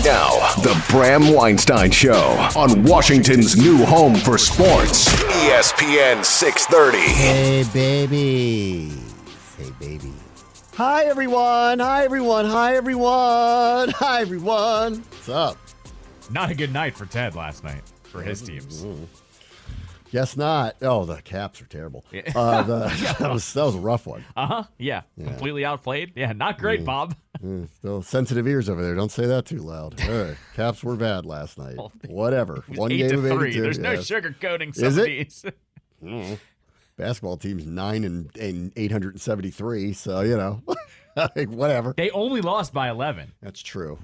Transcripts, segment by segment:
Now, the Bram Weinstein Show on Washington's new home for sports, ESPN 630. Hey, baby. Hey, baby. Hi, everyone. Hi, everyone. Hi, everyone. Hi, everyone. What's up? Not a good night for Ted last night for his teams. Guess not. Oh, the Caps are terrible. Yeah. that was a rough one. Yeah. Completely outplayed. Yeah, not great, Bob. Still sensitive ears over there. Don't say that too loud. All right. Caps were bad last night. Whatever. One game of 82. There's no sugarcoating some of these. Basketball team's 9 and 873. So whatever. They only lost by 11. That's true.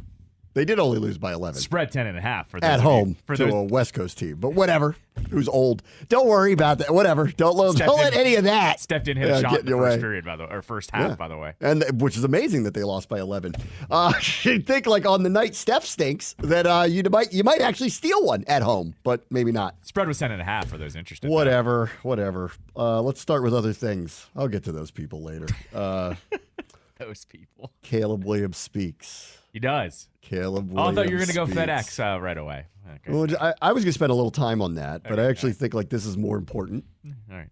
They did only lose by 11. Spread 10.5 for at home to a West Coast team. But whatever. Who's old? Don't worry about that. Whatever. Don't let any of that. Stepped in, hit a shot in the first period, or first half, by the way. And which is amazing that they lost by 11. You'd think like on the night Steph stinks that you might actually steal one at home, but maybe not. Spread was 10.5 for those interested. Whatever. Let's start with other things. I'll get to those people later. Those people. Caleb Williams speaks. He does. Caleb Williams. I thought you were going to go FedEx right away. Okay. Well, I was going to spend a little time on that, but I actually think like this is more important. All right.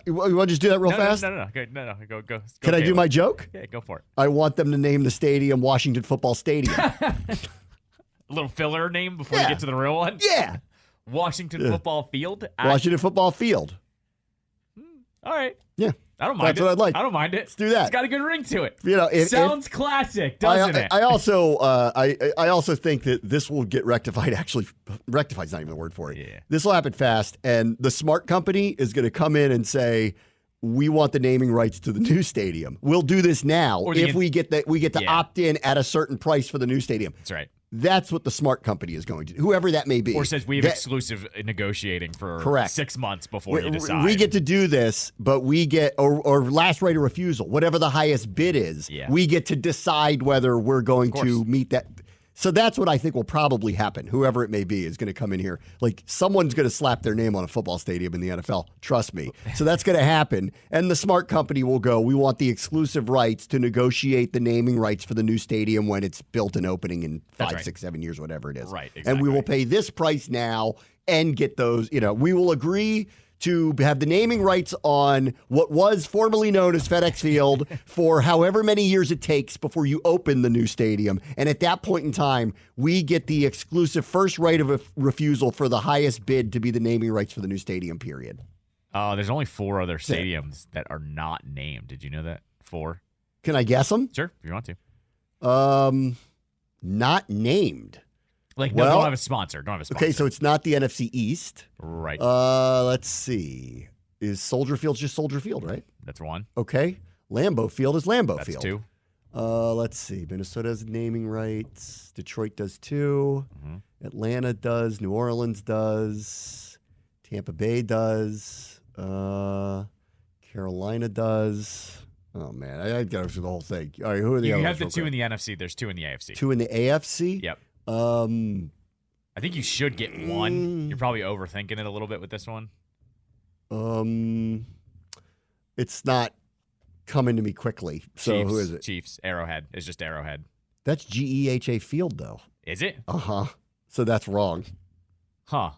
You want to just do that real fast? No. Go. Can I do my joke? Yeah, go for it. I want them to name the stadium Washington Football Stadium. A little filler name before you get to the real one? Yeah. Washington Football Field? Washington Football Field. All right. Yeah. I don't mind That's what I'd like. I don't mind it. Let's do that. It's got a good ring to it. Sounds classic, doesn't it? I also think that this will get rectified. Actually, rectified's not even a word for it. Yeah. This will happen fast, and the smart company is going to come in and say, we want the naming rights to the new stadium. We'll do this now if we get to opt in at a certain price for the new stadium. That's right. That's what the smart company is going to do, whoever that may be. Or says we have exclusive negotiating for 6 months before you decide. We get to do this, but we get, or last right of refusal, whatever the highest bid is, we get to decide whether we're going to meet that. So that's what I think will probably happen. Whoever it may be is going to come in here. Like someone's going to slap their name on a football stadium in the NFL. Trust me. So that's going to happen. And the smart company will go, we want the exclusive rights to negotiate the naming rights for the new stadium when it's built and opening in 5, 6, 7 years, whatever it is. Right, exactly. And we will pay this price now and get those, we will agree to have the naming rights on what was formerly known as FedExField for however many years it takes before you open the new stadium. And at that point in time, we get the exclusive first right of refusal for the highest bid to be the naming rights for the new stadium, period. There's only 4 other stadiums that are not named. Did you know that? 4? Can I guess them? Sure, if you want to. Not named. Don't have a sponsor. Okay, so it's not the NFC East. Right. Let's see. Is Soldier Field just Soldier Field, right? That's 1. Okay. Lambeau Field is Lambeau That's Field. 2. Let's see. Minnesota has naming rights. Detroit does 2. Mm-hmm. Atlanta does. New Orleans does. Tampa Bay does. Carolina does. Oh, man. I got to go through the whole thing. All right, who are the others? You have the 2 in the NFC. There's 2 in the AFC. 2 in the AFC? Yep. I think you should get 1. You're probably overthinking it a little bit with this one. It's not coming to me quickly. So Chiefs, who is it? Chiefs. Arrowhead. It's just Arrowhead. That's GEHA Field, though. Is it? Uh-huh. So that's wrong. Huh.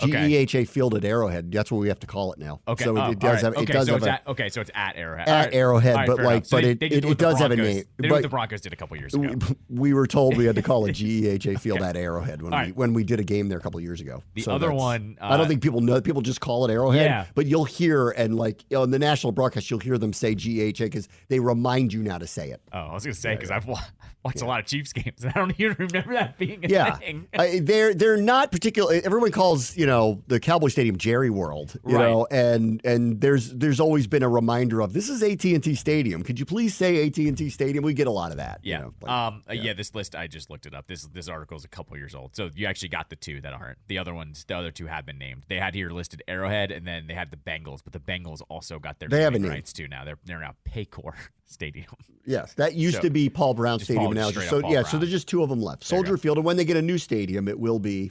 Okay. GEHA Field at Arrowhead. That's what we have to call it now. Okay. So it does have. Okay. So it's at Arrowhead. At Arrowhead, right, but it does have a name. They did what the Broncos did a couple years ago. We were told we had to call it GEHA Field at Arrowhead when we did a game there a couple years ago. The other one, I don't think people know. People just call it Arrowhead. Yeah. But you'll hear in the national broadcast, you'll hear them say GEHA because they remind you now to say it. Oh, I was going to say because I've watched a lot of Chiefs games and I don't even remember that being a thing. They're not particular. Everyone calls the Cowboy Stadium Jerry World, you know, and there's always been a reminder of this is AT&T Stadium. Could you please say AT&T Stadium? We get a lot of that. Yeah. This list, I just looked it up. This article is a couple years old. So you actually got the 2 that aren't. The other 2 have been named. They had here listed Arrowhead and then they had the Bengals, but the Bengals also got their naming rights too now. They're now Paycor Stadium. Yes, that used to be Paul Brown Stadium now. So there's just 2 of them left. Soldier Field, and when they get a new stadium, it will be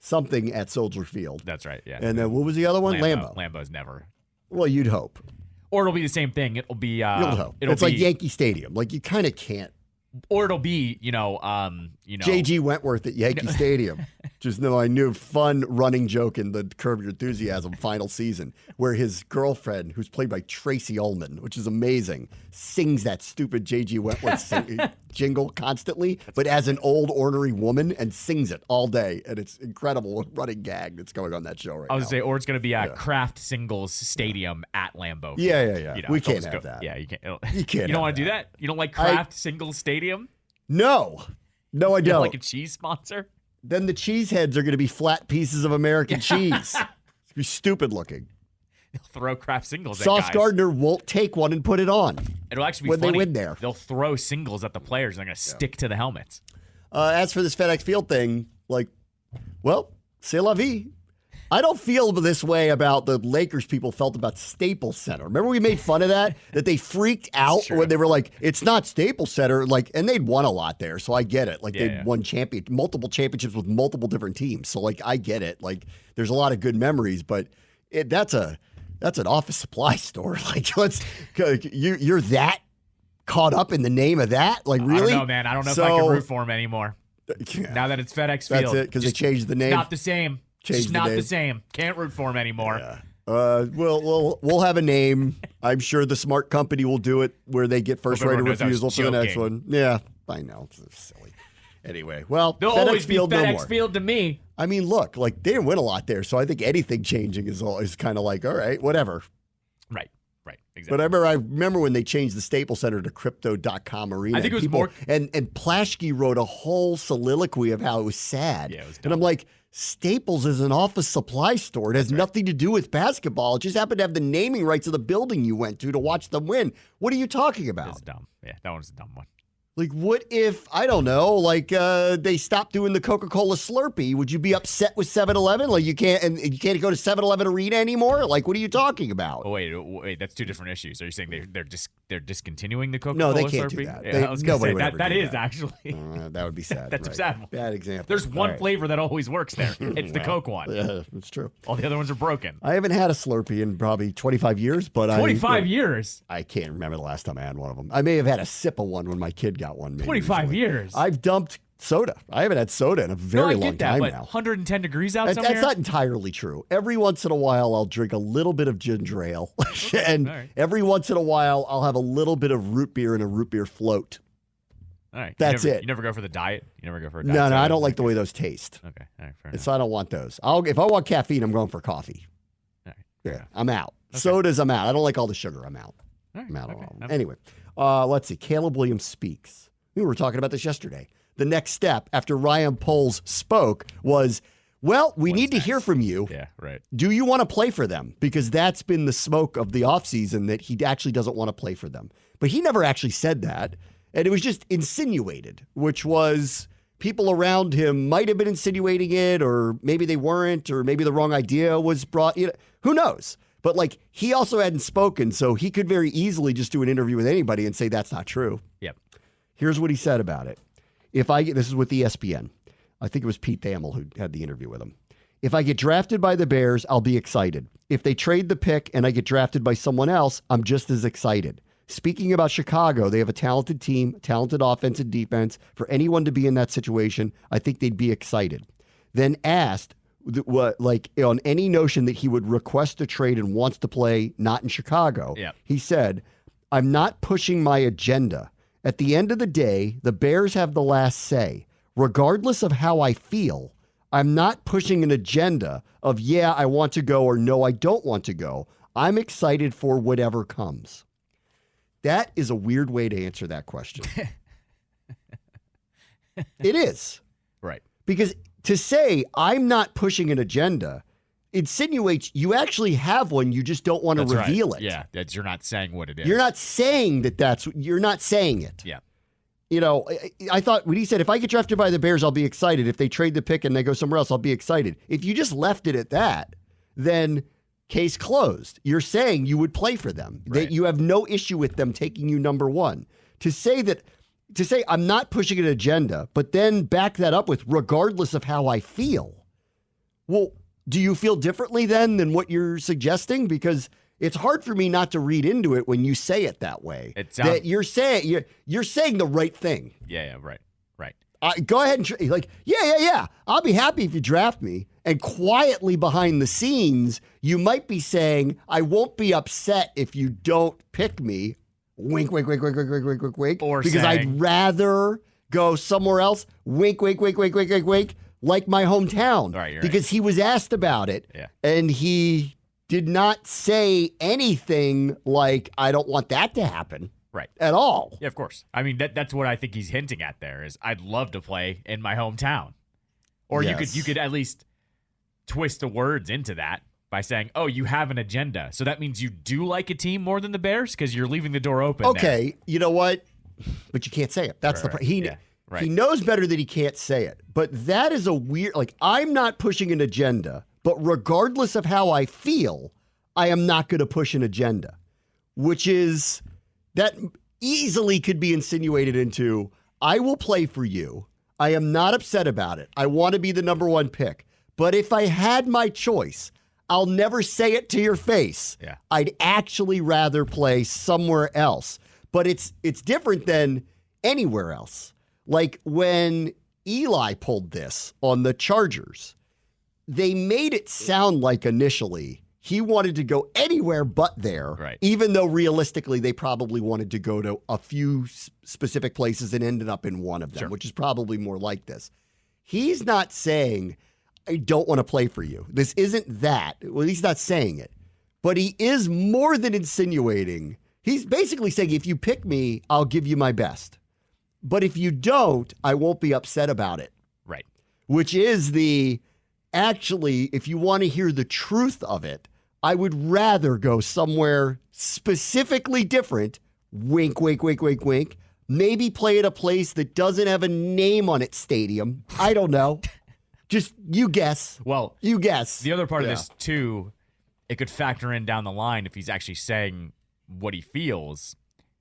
something at Soldier Field. That's right, yeah. And then what was the other one? Lambeau. Lambeau's never. Well, you'd hope. Or it'll be the same thing. It'll be. You'll hope. It's like Yankee Stadium. Like you kind of can't Or it'll be, J.G. Wentworth at Yankee Stadium. Just I knew fun running joke in the Curb Your Enthusiasm final season where his girlfriend, who's played by Tracy Ullman, which is amazing, sings that stupid J.G. Wentworth jingle constantly, but as an old ornery woman and sings it all day. And it's incredible running gag that's going on that show right now. I was going to say, or it's going to be at Kraft Singles Stadium at Lambeau. Yeah. We can't have that. Yeah, you can't. You can't. You don't want to do that? You don't like Kraft Singles Stadium? No, I don't. Like a cheese sponsor? Then the cheeseheads are going to be flat pieces of American cheese. It's going to be stupid looking. They'll throw Kraft Singles at Sauce guys. Gardner won't take one and put it on. It'll actually be when funny. They win there. They'll throw singles at the players and they're going to stick to the helmets. As for this FedEx Field thing, c'est la vie. I don't feel this way about the Lakers people felt about Staples Center. Remember we made fun of that? That they freaked out when they were like, it's not Staples Center. And they'd won a lot there, so I get it. They'd won multiple championships with multiple different teams. So, I get it. There's a lot of good memories, but that's an office supply store. You're that caught up in the name of that? Really? I don't know, man. I don't know if I can root for him anymore. Now that it's FedEx Field. That's it, because they changed the name. It's not the same. It's not the same. Can't root for him anymore. Yeah. We'll have a name. I'm sure the smart company will do it where they get first right of refusal for the next one. Yeah, I know. It's silly. Anyway, they'll FedEx always be Field, FedEx Field to me. I mean, look, they didn't win a lot there, so I think anything changing is kind of all right, whatever. Right. Exactly. But I remember when they changed the Staples Center to Crypto.com Arena. I think it was more. And Plaschke wrote a whole soliloquy of how it was sad. Yeah, it was dumb. And I'm like, Staples is an office supply store. It has nothing to do with basketball. It just happened to have the naming rights of the building you went to watch them win. What are you talking about? It's dumb. Yeah, that one's a dumb one. What if, I don't know, they stopped doing the Coca-Cola Slurpee? Would you be upset with 7-Eleven? You can't go to 7-Eleven Arena anymore? What are you talking about? Oh, wait, that's two different issues. Are you saying they're discontinuing the Coca-Cola No, they Slurpee? can't do that. Yeah, I was going to say, that is that. actually. That would be sad. That's a sad one. Bad example. There's one flavor that always works there. It's the Coke one. Yeah, it's true. All the other ones are broken. I haven't had a Slurpee in probably 25 years, but 25 years? I can't remember the last time I had one of them. I may have had a sip of one when my kid got one. 25 years? I've dumped soda. I haven't had soda in a very long time now. 110 degrees out somewhere? That's not entirely true. Every once in a while, I'll drink a little bit of ginger ale. And every once in a while, I'll have a little bit of root beer and a root beer float. All right. That's it. You never go for the diet? You never go for a diet? No, I don't like the way those taste. Okay. All right, fair enough. So I don't want those. If I want caffeine, I'm going for coffee. All right. Yeah, I'm out. Okay. Sodas, I'm out. I don't like all the sugar. I'm out. All right. I'm out of all of them. Anyway, let's see. Caleb Williams speaks. We were talking about this yesterday. The next step after Ryan Poles spoke was, we need to hear from you. Yeah, right. Do you want to play for them? Because that's been the smoke of the offseason, that he actually doesn't want to play for them. But he never actually said that. And it was just insinuated, which was people around him might have been insinuating it, or maybe they weren't, or maybe the wrong idea was brought. Who knows? But he also hadn't spoken, so he could very easily just do an interview with anybody and say that's not true. Yep. Here's what he said about it. This is with ESPN. I think it was Pete Thamel who had the interview with him. If I get drafted by the Bears, I'll be excited. If they trade the pick and I get drafted by someone else, I'm just as excited. Speaking about Chicago, they have a talented team, talented offense and defense. For anyone to be in that situation, I think they'd be excited. Then asked on any notion that he would request a trade and wants to play not in Chicago. Yep. He said, I'm not pushing my agenda. At the end of the day, the Bears have the last say. Regardless of how I feel, I'm not pushing an agenda of, I want to go, or no, I don't want to go. I'm excited for whatever comes. That is a weird way to answer that question. It is. Right. Because to say, I'm not pushing an agenda, insinuates you actually have one, you just don't want to reveal it. Yeah, you're not saying what it is. You're not saying you're not saying it. Yeah. I thought when he said, if I get drafted by the Bears, I'll be excited. If they trade the pick and they go somewhere else, I'll be excited. If you just left it at that, then case closed. You're saying you would play for them, that you have no issue with them taking you number one. To say I'm not pushing an agenda, but then back that up with regardless of how I feel. Well, do you feel differently then than what you're suggesting? Because it's hard for me not to read into it when you say it that way. That you're saying the right thing. Yeah, right. Go ahead and yeah. I'll be happy if you draft me. And quietly behind the scenes, you might be saying, I won't be upset if you don't pick me. Wink, wink, wink, wink, wink, wink, wink, wink, wink. Or because I'd rather go somewhere else. Wink, wink, wink, wink, wink, wink, wink. Like my hometown. Right, because he was asked about it. Yeah. And he did not say anything like, I don't want that to happen. Right. At all. Yeah, of course. I mean, that's what I think he's hinting at there is I'd love to play in my hometown. Or yes. you could at least twist the words into that by saying, oh, you have an agenda. So that means you do like a team more than the Bears because you're leaving the door open. Okay. You know what? But you can't say it. That's right, He knows better that he can't say it. But that is a weird, I'm not pushing an agenda, but regardless of how I feel, I am not going to push an agenda, which is that easily could be insinuated into, I will play for you. I am not upset about it. I want to be the number one pick. But if I had my choice, I'll never say it to your face. Yeah. I'd actually rather play somewhere else. But it's different than anywhere else. Like when Eli pulled this on the Chargers, they made it sound like initially he wanted to go anywhere but there, right. Even though realistically they probably wanted to go to a few specific places and ended up in one of them, which is probably more like this. He's not saying, I don't want to play for you. This isn't that. Well, he's not saying it. But he is more than insinuating. He's basically saying, if you pick me, I'll give you my best. But if you don't, I won't be upset about it. Right. Which is actually, if you want to hear the truth of it, I would rather go somewhere specifically different. Wink, wink, wink, wink, wink. Maybe play at a place that doesn't have a name on its stadium. I don't know. Just you guess. Well, you guess. The other part of this, too, it could factor in down the line if he's actually saying what he feels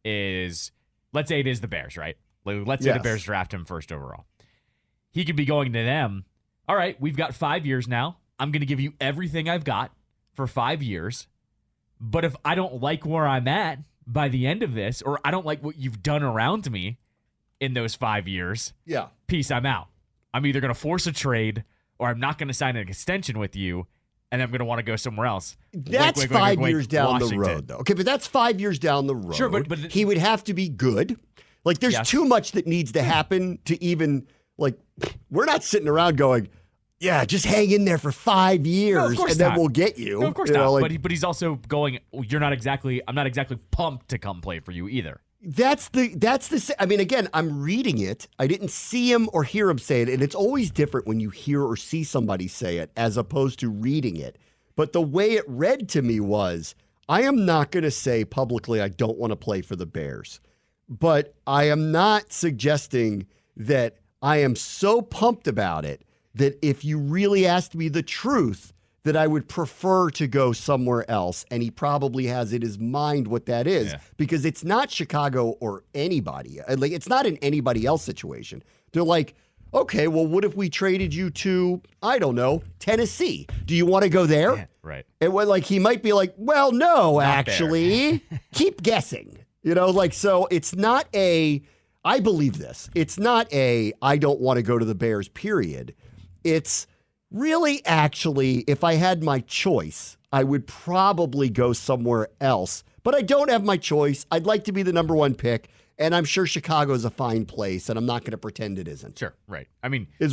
is, let's say it is the Bears, right? Let's say the Bears draft him first overall. He could be going to them, all right, we've got 5 years now. I'm going to give you everything I've got for 5 years. But if I don't like where I'm at by the end of this, or I don't like what you've done around me in those 5 years, peace, I'm out. I'm either going to force a trade or I'm not going to sign an extension with you, and I'm going to want to go somewhere else. That's 5 years down the road, though. Okay, but that's 5 years down the road. Sure, but he would have to be good. Like, there's too much that needs to happen to even, we're not sitting around going, yeah, just hang in there for 5 years and then we'll get you. No, of course not. But he's also going, I'm not exactly pumped to come play for you either. I mean, again, I'm reading it. I didn't see him or hear him say it. And it's always different when you hear or see somebody say it as opposed to reading it. But the way it read to me was, I am not going to say publicly I don't want to play for the Bears. But I am not suggesting that I am so pumped about it that if you really asked me the truth, that I would prefer to go somewhere else. And he probably has in his mind what that is because it's not Chicago or anybody. It's not an anybody else situation. They're like, okay, well, what if we traded you to, I don't know, Tennessee? Do you want to go there? Yeah, right. And he might be like, well, no, not actually. Keep guessing. So it's not I believe this. It's not I don't want to go to the Bears, period. It's really, actually, if I had my choice, I would probably go somewhere else. But I don't have my choice. I'd like to be the number one pick, and I'm sure Chicago's a fine place, and I'm not going to pretend it isn't. Sure, right. I mean, it's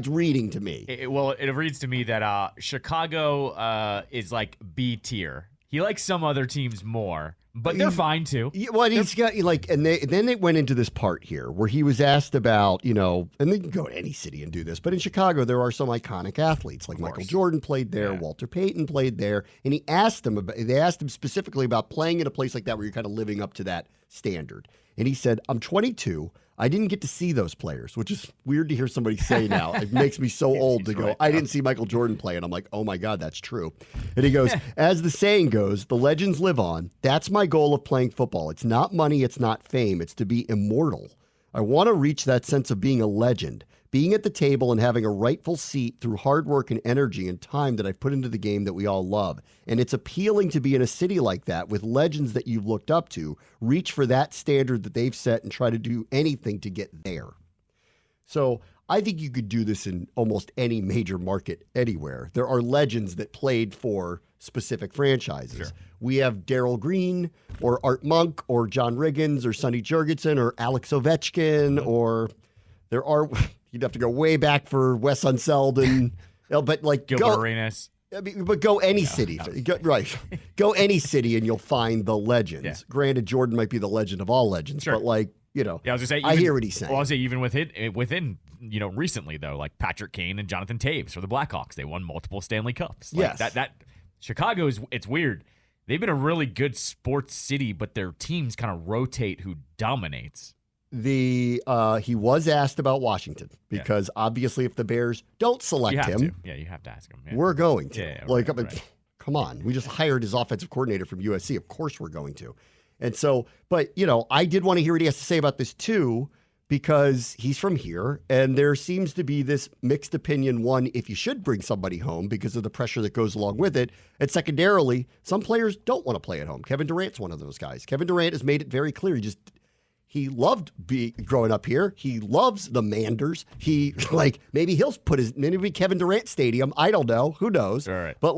reading to me. It reads to me that Chicago is like B tier. He likes some other teams more, but they're fine too. Well, he's got and then they went into this part here where he was asked about, and they can go to any city and do this, but in Chicago there are some iconic athletes like Michael Jordan played there, Walter Payton played there, and they asked him specifically about playing in a place like that where you're kind of living up to that standard. And he said, "I'm 22. I didn't get to see those players," which is weird to hear somebody say now. It makes me so old to go, I didn't see Michael Jordan play. And I'm like, oh my God, that's true. And he goes, as the saying goes, the legends live on. That's my goal of playing football. It's not money. It's not fame. It's to be immortal. I want to reach that sense of being a legend, being at the table and having a rightful seat through hard work and energy and time that I've put into the game that we all love. And it's appealing to be in a city like that with legends that you've looked up to, reach for that standard that they've set and try to do anything to get there. So I think you could do this in almost any major market anywhere. There are legends that played for specific franchises. Sure. We have Darryl Green or Art Monk or John Riggins or Sonny Jurgensen or Alex Ovechkin or there are, you'd have to go way back for Wes Unseld and, but like Gilbert Arenas. I mean, but go any city, right? Go any city and you'll find the legends. Yeah. Granted, Jordan might be the legend of all legends, Sure. but like, you know, I was gonna say, I hear what he's saying. Well, I was say even within recently though, like Patrick Kane and Jonathan Taves for the Blackhawks, they won multiple Stanley Cups. Like yes, that Chicago it's weird. They've been a really good sports city, but their teams kind of rotate who dominates. He was asked about Washington because obviously if the Bears don't select him, you have to ask him. We're going to. Right. Come on, we just hired his offensive coordinator from USC. Of course we're going to. And so, but, you know, I did want to hear what he has to say about this, too, because he's from here. And there seems to be this mixed opinion, one, if you should bring somebody home because of the pressure that goes along with it. And secondarily, some players don't want to play at home. Kevin Durant's one of those guys. Kevin Durant has made it very clear. He loved growing up here. He loves the Manders. Maybe he'll maybe Kevin Durant Stadium. I don't know. Who knows? All right. But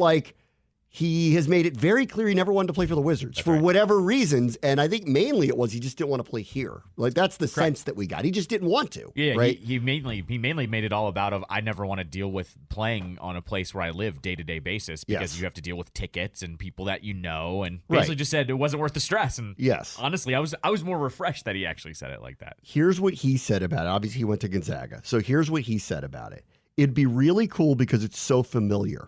he has made it very clear he never wanted to play for the Wizards for whatever reasons. And I think mainly it was he just didn't want to play here. That's the sense that we got. He just didn't want to. Yeah, right? he mainly made it all about I never want to deal with playing on a place where I live day-to-day basis because you have to deal with tickets and people that you know, and basically just said it wasn't worth the stress. And honestly, I was more refreshed that he actually said it like that. Here's what he said about it. Obviously, he went to Gonzaga. So here's what he said about it. It'd be really cool because it's so familiar.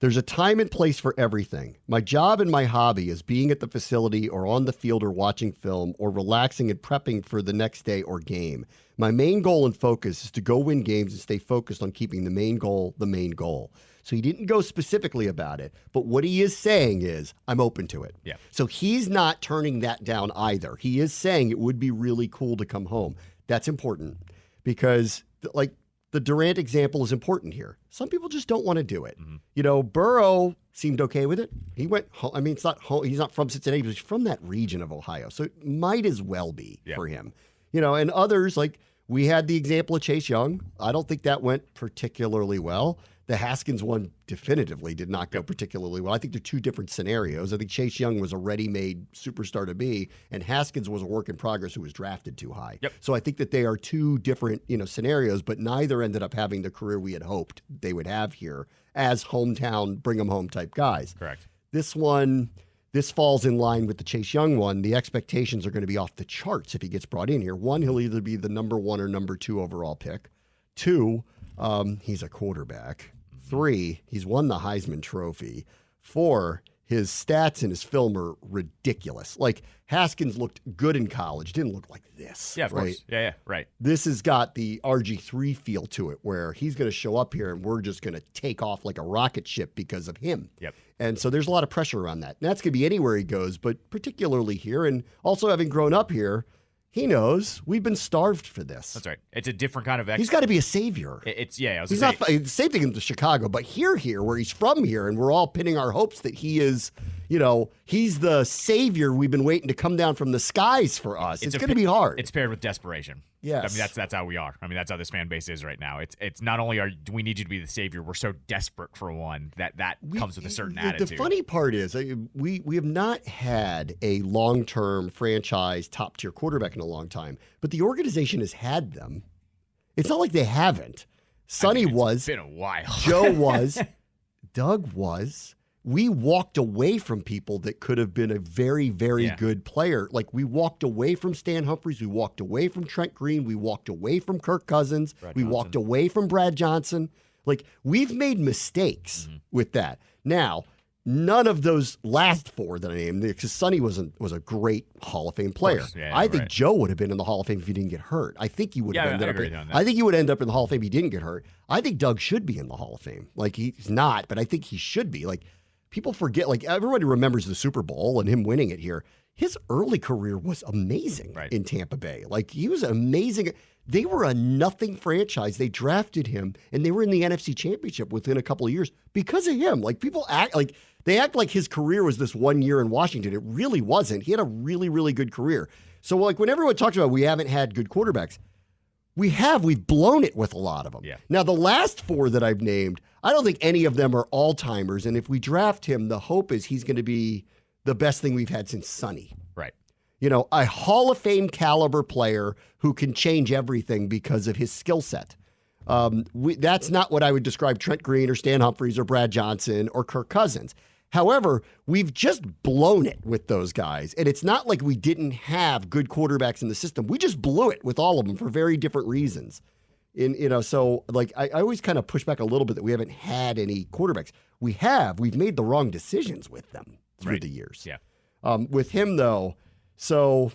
There's a time and place for everything. My job and my hobby is being at the facility or on the field or watching film or relaxing and prepping for the next day or game. My main goal and focus is to go win games and stay focused on keeping the main goal the main goal. So he didn't go specifically about it, but what he is saying is, I'm open to it. Yeah. So he's not turning that down either. He is saying it would be really cool to come home. That's important because, the Durant example is important here. Some people just don't want to do it. Mm-hmm. You know, Burrow seemed okay with it. He went home. I mean, it's not home. He's not from Cincinnati, but he's from that region of Ohio. So it might as well be for him. You know, and others, we had the example of Chase Young. I don't think that went particularly well. The Haskins one definitively did not go particularly well. I think they're two different scenarios. I think Chase Young was a ready-made superstar to be, and Haskins was a work in progress who was drafted too high. Yep. So I think that they are two different, scenarios, but neither ended up having the career we had hoped they would have here as hometown, bring them home type guys. Correct. This falls in line with the Chase Young one. The expectations are going to be off the charts if he gets brought in here. One, he'll either be the number 1 or number 2 overall pick. 2, he's a quarterback. 3, he's won the Heisman Trophy. 4, his stats and his film are ridiculous. Haskins looked good in college, didn't look like this. Yeah, of course. Yeah, right. This has got the RG3 feel to it where he's going to show up here and we're just going to take off like a rocket ship because of him. Yep. And so there's a lot of pressure around that. And that's going to be anywhere he goes, but particularly here. And also having grown up here, he knows we've been starved for this. That's right. It's a different kind of. He's got to be a savior. He's not same thing in Chicago, but here, where he's from here, and we're all pinning our hopes that he is, he's the savior we've been waiting to come down from the skies for us. It's going to be hard. It's paired with desperation. Yes. I mean, that's how we are. I mean, that's how this fan base is right now. It's not only do we need you to be the savior, we're so desperate for one that comes with a certain attitude. The funny part is we have not had a long-term franchise top-tier quarterback in a long time, but the organization has had them. It's not like they haven't. Sonny was. It's been a while. Joe was. Doug was. We walked away from people that could have been a very, very good player. We walked away from Stan Humphries. We walked away from Trent Green. We walked away from Kirk Cousins. We walked away from Brad Johnson. We've made mistakes with that. Now, none of those last 4 that I named, because Sonny was a great Hall of Fame player. I think Joe would have been in the Hall of Fame if he didn't get hurt. I think he would have ended up. I think he would end up in the Hall of Fame if he didn't get hurt. I think Doug should be in the Hall of Fame. He's not, but I think he should be. People forget, everybody remembers the Super Bowl and him winning it here. his early career was amazing in Tampa Bay. Like, he was amazing. They were a nothing franchise. They drafted him, and they were in the NFC Championship within a couple of years because of him. Like, people act like his career was this 1 year in Washington. It really wasn't. He had a really, really good career. So, like, when everyone talks about we haven't had good quarterbacks, we've blown it with a lot of them. Yeah. Now, the last 4 that I've named, I don't think any of them are all-timers. And if we draft him, the hope is he's going to be the best thing we've had since Sonny. Right. You know, a Hall of Fame caliber player who can change everything because of his skill set. That's not what I would describe Trent Green or Stan Humphries or Brad Johnson or Kirk Cousins. However, we've just blown it with those guys. And it's not like we didn't have good quarterbacks in the system. We just blew it with all of them for very different reasons. So like I always kind of push back a little bit that we haven't had any quarterbacks. We've made the wrong decisions with them through the years. Yeah. With him, though, so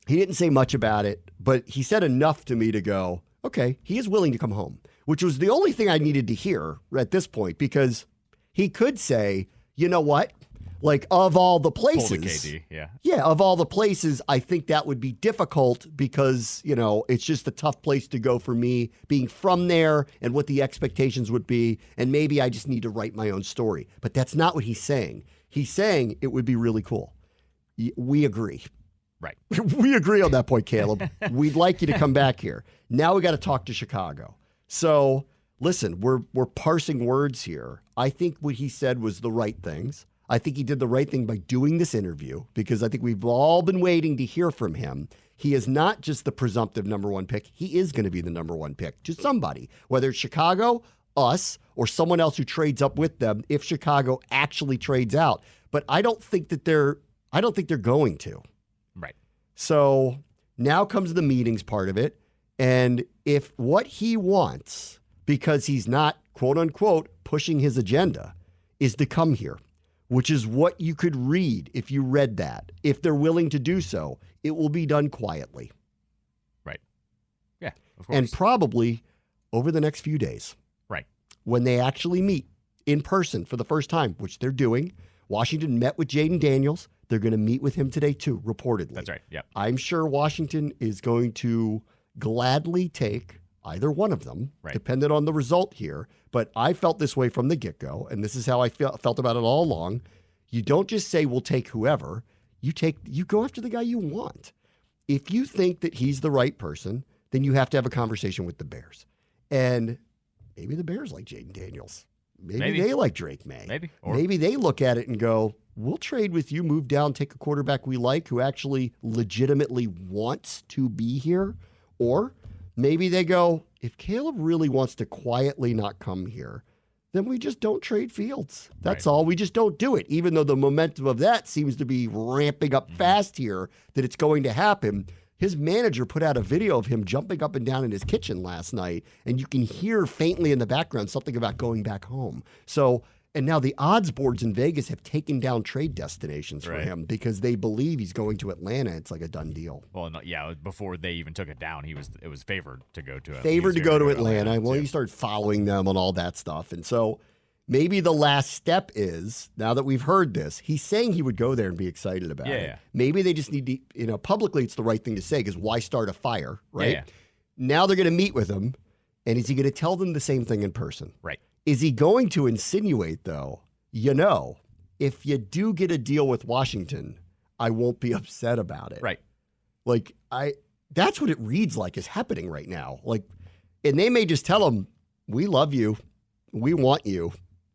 he didn't say much about it, but he said enough to me to go, okay, he is willing to come home, which was the only thing I needed to hear at this point, because he could say, you know what? Like, of all the places, pull the KD, of all the places, I think that would be difficult because, you know, it's just a tough place to go for me being from there and what the expectations would be. And maybe I just need to write my own story. But that's not what he's saying. He's saying it would be really cool. We agree. Right. We agree on that point, Caleb. We'd like you to come back here. Now we got to talk to Chicago. So listen, we're parsing words here. I think what he said was the right things. I think he did the right thing by doing this interview because I think we've all been waiting to hear from him. He is not just the presumptive number 1 pick. He is going to be the number 1 pick to somebody, whether it's Chicago, us, or someone else who trades up with them if Chicago actually trades out. But I don't think they're going to. Right. So now comes the meetings part of it. And if what he wants, because he's not, quote unquote, pushing his agenda, is to come here, which is what you could read if you read that. If they're willing to do so, it will be done quietly. Right. Yeah, of course. And probably over the next few days. Right. When they actually meet in person for the first time, which they're doing. Washington met with Jaden Daniels. They're going to meet with him today too, reportedly. That's right, yeah. I'm sure Washington is going to gladly take either one of them, depending on the result here. But I felt this way from the get-go, and this is how I felt about it all along. You don't just say, we'll take whoever. You go after the guy you want. If you think that he's the right person, then you have to have a conversation with the Bears. And maybe the Bears like Jaden Daniels. Maybe they like Drake May. Maybe they look at it and go, we'll trade with you, move down, take a quarterback we like who actually legitimately wants to be here. Or maybe they go, if Caleb really wants to quietly not come here, then we just don't trade Fields. That's all. We just don't do it, even though the momentum of that seems to be ramping up fast here, that it's going to happen. His manager put out a video of him jumping up and down in his kitchen last night, and you can hear faintly in the background something about going back home. So, and now the odds boards in Vegas have taken down trade destinations for him because they believe he's going to Atlanta. It's like a done deal. Well, no, yeah, before they even took it down, it was favored to go to Atlanta. Well, you start following them and all that stuff. And so maybe the last step is, now that we've heard this, he's saying he would go there and be excited about it. Yeah. Maybe they just need to, publicly it's the right thing to say because why start a fire, right? Yeah. Now they're going to meet with him, and is he going to tell them the same thing in person? Right. Is he going to insinuate, though, if you do get a deal with Washington, I won't be upset about it. Right. Like, that's what it reads like is happening right now. Like, and they may just tell him, we love you. We want you.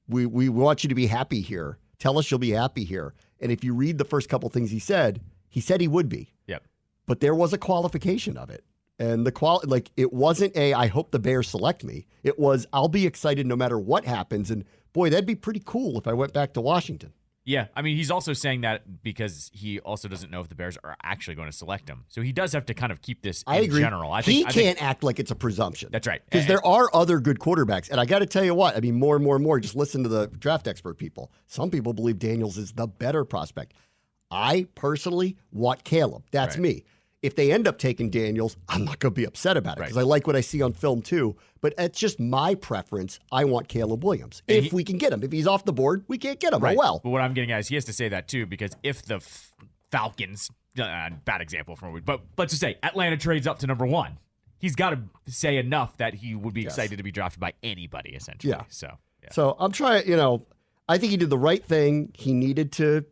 We want you to be happy here. Tell us you'll be happy here. And if you read the first couple things he said he would be. Yep. But there was a qualification of it. And it wasn't I hope the Bears select me. It was, I'll be excited no matter what happens. And boy, that'd be pretty cool if I went back to Washington. Yeah. I mean, he's also saying that because he also doesn't know if the Bears are actually going to select him. So he does have to kind of keep this in general. He can't act like it's a presumption. That's right. Because there are other good quarterbacks. And I got to tell you what, I mean, more and more, just listen to the draft expert people. Some people believe Daniels is the better prospect. I personally want Caleb. That's me. If they end up taking Daniels, I'm not going to be upset about it because I like what I see on film too. But it's just my preference. I want Caleb Williams. If we can get him. If he's off the board, we can't get him. Right. Oh, well. But what I'm getting at is he has to say that too because if the Falcons, bad example from a week, but let's just say Atlanta trades up to number 1. He's got to say enough that he would be excited to be drafted by anybody, essentially. Yeah. Yeah. So I'm trying, I think he did the right thing. He needed to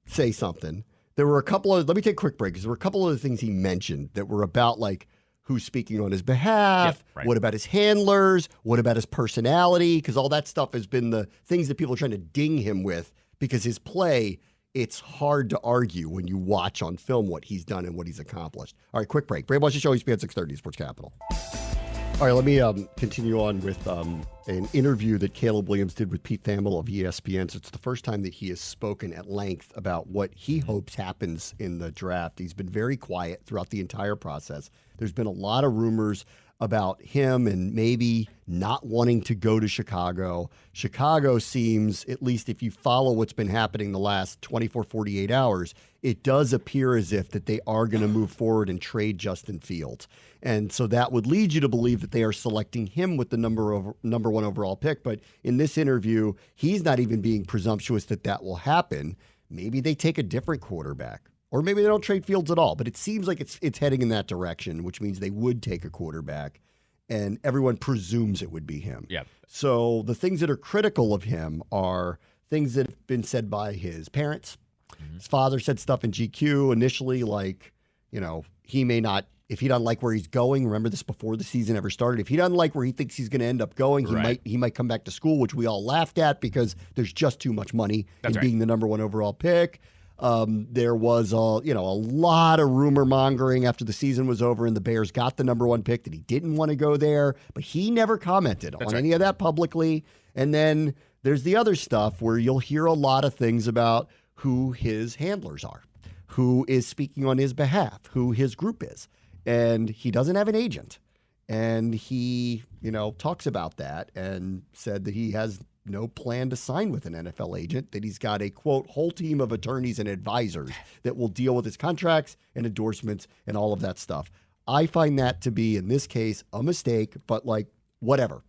say something. There were a couple of, let me take a quick break, because there were a couple of the things he mentioned that were about, like, who's speaking on his behalf, what about his handlers, what about his personality, because all that stuff has been the things that people are trying to ding him with, because his play, it's hard to argue when you watch on film what he's done and what he's accomplished. All right, quick break. Brave Watch the Show, ESPN 630, Sports Capital. All right, let me continue on with an interview that Caleb Williams did with Pete Thamel of ESPN. So it's the first time that he has spoken at length about what he hopes happens in the draft. He's been very quiet throughout the entire process. There's been a lot of rumors about him and maybe not wanting to go to Chicago. Chicago seems, at least if you follow what's been happening the last 24, 48 hours, it does appear as if that they are going to move forward and trade Justin Fields. And so that would lead you to believe that they are selecting him with the number 1 overall pick. But in this interview, he's not even being presumptuous that that will happen. Maybe they take a different quarterback. Or maybe they don't trade Fields at all, but it seems like it's heading in that direction, which means they would take a quarterback, and everyone presumes it would be him. Yeah. So the things that are critical of him are things that have been said by his parents. Mm-hmm. His father said stuff in GQ initially, like, he may not, if he doesn't like where he's going, remember this before the season ever started, if he doesn't like where he thinks he's going to end up going, he might come back to school, which we all laughed at because there's just too much money in being the number 1 overall pick. There was a lot of rumor mongering after the season was over and the Bears got the number 1 pick that he didn't want to go there, but he never commented on any of that publicly. And then there's the other stuff where you'll hear a lot of things about who his handlers are, who is speaking on his behalf, who his group is. And he doesn't have an agent. And he, talks about that and said that he has no plan to sign with an NFL agent, that he's got a, quote, whole team of attorneys and advisors that will deal with his contracts and endorsements and all of that stuff. I find that to be, in this case, a mistake, but whatever.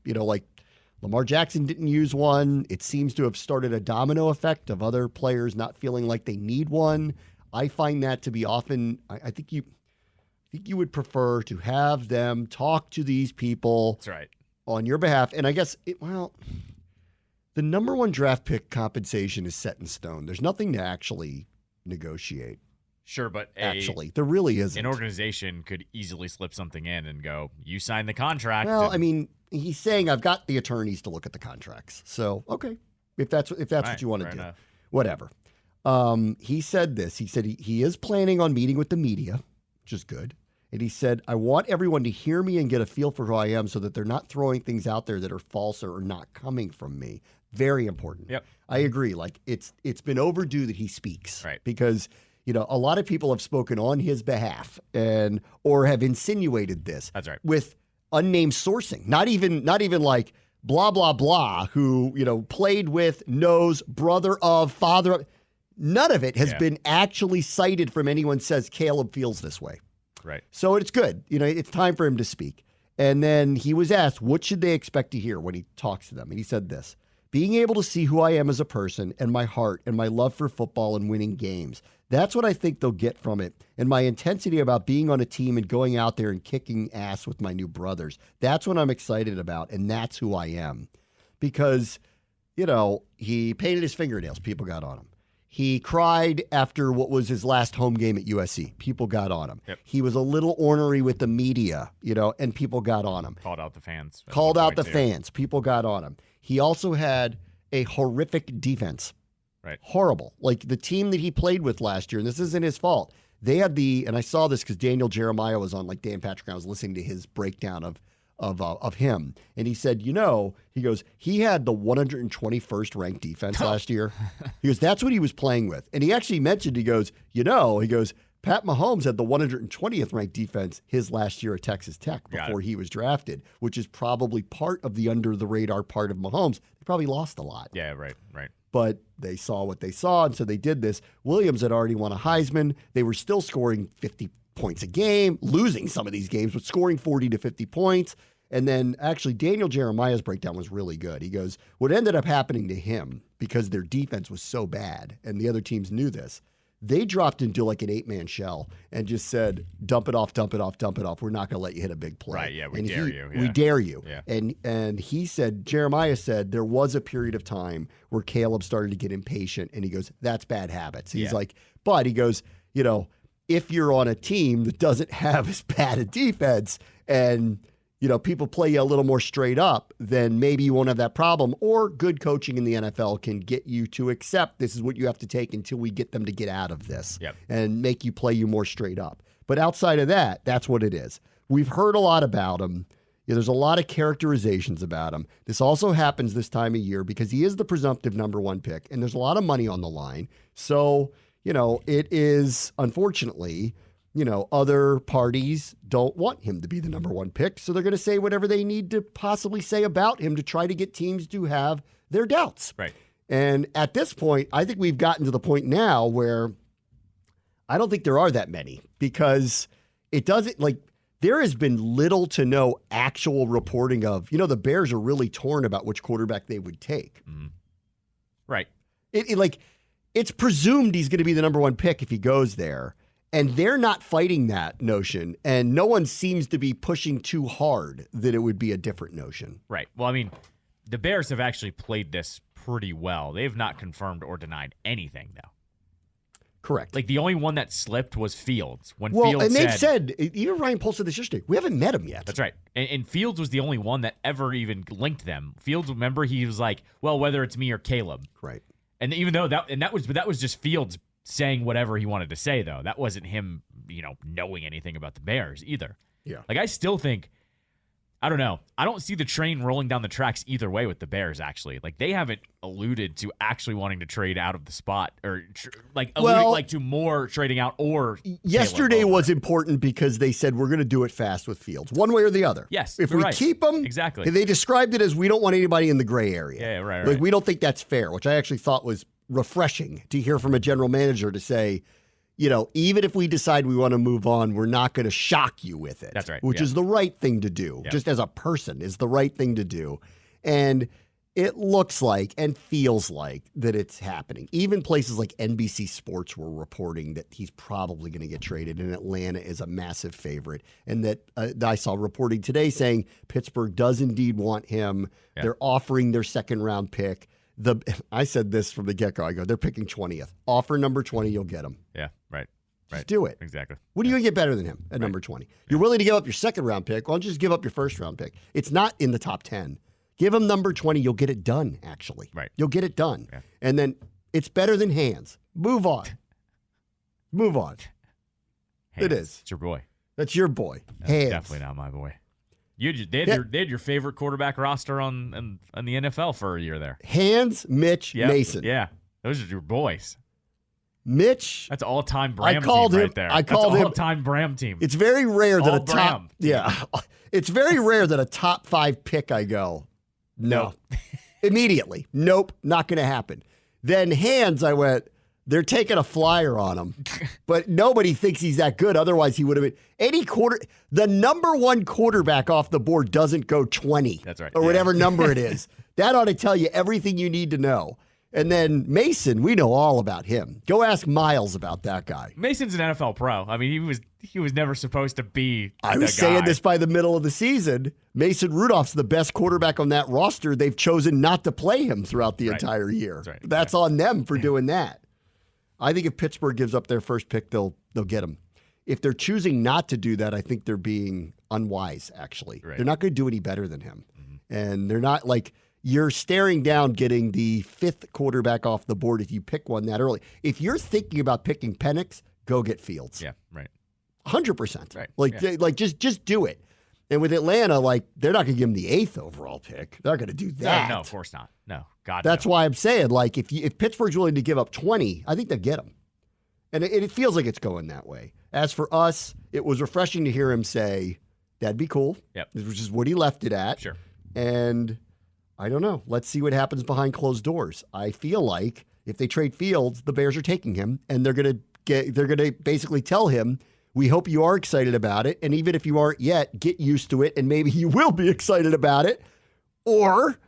Lamar Jackson didn't use one. It seems to have started a domino effect of other players not feeling like they need one. I find that to be often, I think you would prefer to have them talk to these people on your behalf. And I guess, the number 1 draft pick compensation is set in stone. There's nothing to actually negotiate. Sure, but actually, there really isn't. An organization could easily slip something in and go, you signed the contract. Well, he's saying I've got the attorneys to look at the contracts. So, okay, if that's what you want to do, enough. Whatever. He said this. He said he is planning on meeting with the media, which is good. And he said, I want everyone to hear me and get a feel for who I am so that they're not throwing things out there that are false or not coming from me. Very important. Yep. I agree. It's been overdue that he speaks. Right. Because, a lot of people have spoken on his behalf or have insinuated this. That's right. With unnamed sourcing. Not even like blah, blah, blah, who, played with, knows, brother of, father of. None of it has been actually cited from anyone says Caleb feels this way. Right. So it's good. It's time for him to speak. And then he was asked, what should they expect to hear when he talks to them? And he said this: being able to see who I am as a person and my heart and my love for football and winning games. That's what I think they'll get from it. And my intensity about being on a team and going out there and kicking ass with my new brothers. That's what I'm excited about. And that's who I am. Because, he painted his fingernails. People got on him. He cried after what was his last home game at USC. People got on him. Yep. He was a little ornery with the media, and people got on him. Called out the fans. Fans. People got on him. He also had a horrific defense. Right. Horrible. Like the team that he played with last year, and this isn't his fault. They had and I saw this because Daniel Jeremiah was on, like Dan Patrick, and I was listening to his breakdown of him. And he said, he goes, he had the 121st ranked defense last year. He goes, that's what he was playing with. And he actually mentioned, he goes, Pat Mahomes had the 120th ranked defense his last year at Texas Tech before he was drafted, which is probably part of the under the radar part of Mahomes. They probably lost a lot. Yeah, right. But they saw what they saw, and so they did this. Williams had already won a Heisman. They were still scoring 50 points a game, losing some of these games, but scoring 40 to 50 points. And then actually Daniel Jeremiah's breakdown was really good. He goes, what ended up happening to him, because their defense was so bad and the other teams knew this, They dropped into like an 8-man shell and just said, dump it off, dump it off, dump it off. We're not going to let you hit a big play. Right, yeah, we dare you. Yeah. We dare you. Yeah. And he said, Jeremiah said, there was a period of time where Caleb started to get impatient, and he goes, that's bad habits. He's like, but he goes, if you're on a team that doesn't have as bad a defense and people play you a little more straight up, then maybe you won't have that problem. Or good coaching in the NFL can get you to accept this is what you have to take until we get them to get out of this and make you play you more straight up. But outside of that, that's what it is. We've heard a lot about him. There's a lot of characterizations about him. This also happens this time of year because he is the presumptive number 1 pick, and there's a lot of money on the line. So, it is, unfortunately, other parties don't want him to be the number 1 pick, so they're going to say whatever they need to possibly say about him to try to get teams to have their doubts. Right. And at this point, I think we've gotten to the point now where I don't think there are that many because it doesn't, there has been little to no actual reporting of, the Bears are really torn about which quarterback they would take. Mm-hmm. Right. It's presumed he's going to be the number 1 pick if he goes there. And they're not fighting that notion, and no one seems to be pushing too hard that it would be a different notion. Right. Well, I mean, the Bears have actually played this pretty well. They have not confirmed or denied anything, though. Correct. The only one that slipped was Fields. They've said, even Ryan Poles said this yesterday, we haven't met him yet. That's right. And Fields was the only one that ever even linked them. Fields, remember, he was like, well, whether it's me or Caleb. Right. And even though that was just Fields saying whatever he wanted to say, though. That wasn't him, knowing anything about the Bears either. Yeah. I still think, I don't know. I don't see the train rolling down the tracks either way with the Bears, actually. They haven't alluded to actually wanting to trade out of the spot or alluding to more trading out or yesterday was important because they said we're going to do it fast with Fields, one way or the other. Yes. If we keep him, exactly. They described it as we don't want anybody in the gray area. Yeah, right. We don't think that's fair, which I actually thought was refreshing to hear from a general manager to say, even if we decide we want to move on, we're not going to shock you with it. That's right. Which is the right thing to do. Just as a person is the right thing to do. And it looks like and feels like that it's happening. Even places like NBC Sports were reporting that he's probably going to get traded, and Atlanta is a massive favorite. And that I saw reporting today saying Pittsburgh does indeed want him. Yeah. They're offering their 2nd-round pick. I said this from the get-go. I go, they're picking 20th. Offer number 20, you'll get him. Yeah, right. Just do it. Exactly. What are you going to get better than him at number 20? You're willing to give up your 2nd-round pick. Why don't you just give up your 1st-round pick? It's not in the top 10. Give him number 20. You'll get it done, actually. Right. You'll get it done. Yeah. And then it's better than hands. Move on. Move on. Hands. It is. It's your boy. That's your boy. That's hands. Definitely not my boy. They had your favorite quarterback roster on the NFL for a year there. Hands, Mitch, Mason. Yeah, those are your boys. Mitch. That's all-time Bram team right there. I called him all-time Bram team. It's very rare that all a top. Yeah, it's very rare that a top 5 pick I go, no, immediately, nope, not going to happen. Then hands, I went, they're taking a flyer on him, but nobody thinks he's that good. Otherwise, he would have been the number 1 quarterback off the board doesn't go 20. That's right. Or whatever number it is. That ought to tell you everything you need to know. And then Mason, we know all about him. Go ask Miles about that guy. Mason's an NFL pro. I mean, he was never supposed to be. I was saying this by the middle of the season. Mason Rudolph's the best quarterback on that roster. They've chosen not to play him throughout the entire year. That's on them for doing that. I think if Pittsburgh gives up their 1st pick, they'll get him. If they're choosing not to do that, I think they're being unwise, actually. Right. They're not going to do any better than him. Mm-hmm. And they're not you're staring down getting the 5th quarterback off the board if you pick one that early. If you're thinking about picking Penix, go get Fields. Yeah, right. 100%. Right. Just do it. And with Atlanta, they're not going to give him the 8th overall pick. They're not going to do that. No, of course not. No, God. That's why I'm saying, if Pittsburgh's willing to give up 20, I think they'll get him. And it feels like it's going that way. As for us, it was refreshing to hear him say, that'd be cool. Yep. Which is what he left it at. Sure. And I don't know. Let's see what happens behind closed doors. I feel like if they trade Fields, the Bears are taking him, and they're going to basically tell him, we hope you are excited about it, and even if you aren't yet, get used to it, and maybe you will be excited about it. Or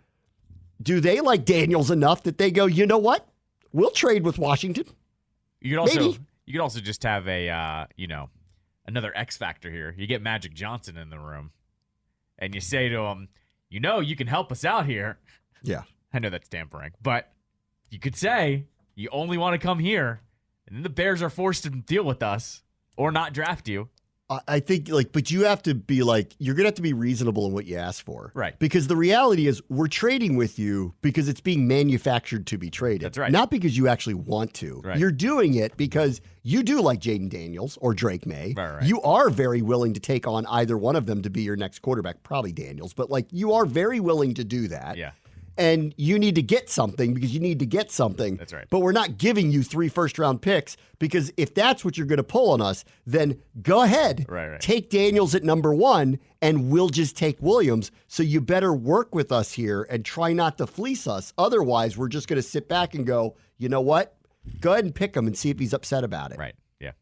do they like Daniels enough that they go, you know what? We'll trade with Washington. You could also Maybe. you could also just have a another X factor here. You get Magic Johnson in the room, and you say to him, you can help us out here. Yeah. I know that's tampering, but you could say you only want to come here, and then the Bears are forced to deal with us or not draft you. I think, but you have to be you're going to have to be reasonable in what you ask for. Right. Because the reality is we're trading with you because it's being manufactured to be traded. That's right. Not because you actually want to. Right. You're doing it because you do like Jaden Daniels or Drake May. Right. You are very willing to take on either one of them to be your next quarterback, probably Daniels. But, you are very willing to do that. Yeah. And you need to get something because you need to get something. That's right. But we're not giving you 3 first-round picks because if that's what you're going to pull on us, then go ahead. Right. Take Daniels at number 1, and we'll just take Williams. So you better work with us here and try not to fleece us. Otherwise, we're just going to sit back and go, you know what? Go ahead and pick him and see if he's upset about it. Right, yeah.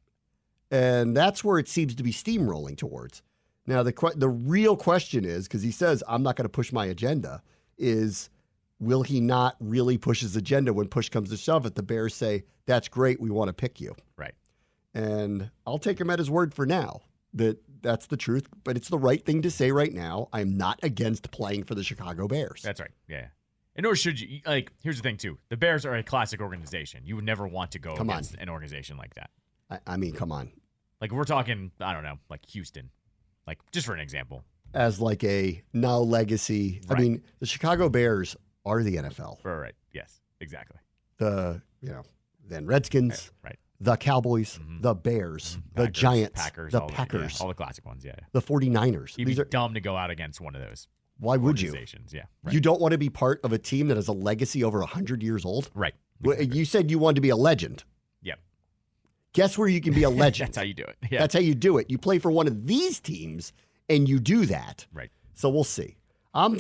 And that's where it seems to be steamrolling towards. Now, the real question is, because he says, I'm not going to push my agenda, is will he not really push his agenda when push comes to shove if the Bears say, that's great, we want to pick you? Right. And I'll take him at his word for now that's the truth, but it's the right thing to say right now. I'm not against playing for the Chicago Bears. That's right, yeah. And nor should you, here's the thing, too. The Bears are a classic organization. You would never want to go against an organization like that. I mean, come on. We're talking, I don't know, Houston. Just for an example. As a now legacy. Right. I mean, the Chicago Bears are the NFL. Right. Yes, exactly. Then Redskins, right. The Cowboys, the Bears, the Packers, Giants, Packers, the Packers. All the classic ones, yeah. The 49ers. You'd be dumb to go out against one of those. Why would you? Yeah. Right. You don't want to be part of a team that has a legacy over 100 years old? Right. You said you wanted to be a legend. Yep. Guess where you can be a legend? That's how you do it. Yeah. That's how you do it. You play for one of these teams, and you do that. Right. So we'll see. I'm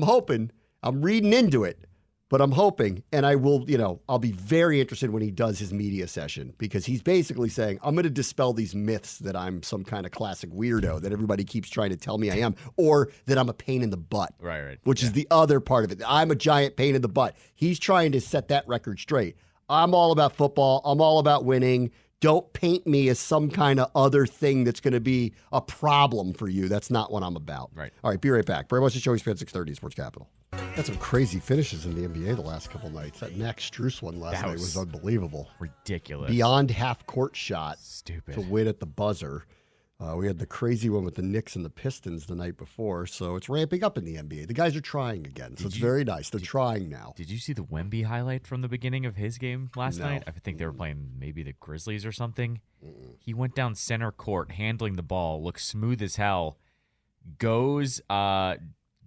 hoping, I'm reading into it, but I'm hoping, and I will, I'll be very interested when he does his media session because he's basically saying, I'm going to dispel these myths that I'm some kind of classic weirdo that everybody keeps trying to tell me I am, or that I'm a pain in the butt. Right. Which is the other part of it. I'm a giant pain in the butt. He's trying to set that record straight. I'm all about football. I'm all about winning. Don't paint me as some kind of other thing that's going to be a problem for you. That's not what I'm about. Right. All right, be right back. Very much the show. ESPN 630 Sports Capital. Had some crazy finishes in the NBA the last couple nights. That Max Strus one last night was unbelievable. Ridiculous. Beyond half-court shot. Stupid. To win at the buzzer. We had the crazy one with the Knicks and the Pistons the night before, so it's ramping up in the NBA. The guys are trying again, so it's very nice. They're trying now. Did you see the Wemby highlight from the beginning of his game last night? I think they were playing maybe the Grizzlies or something. He went down center court, handling the ball, looks smooth as hell, goes,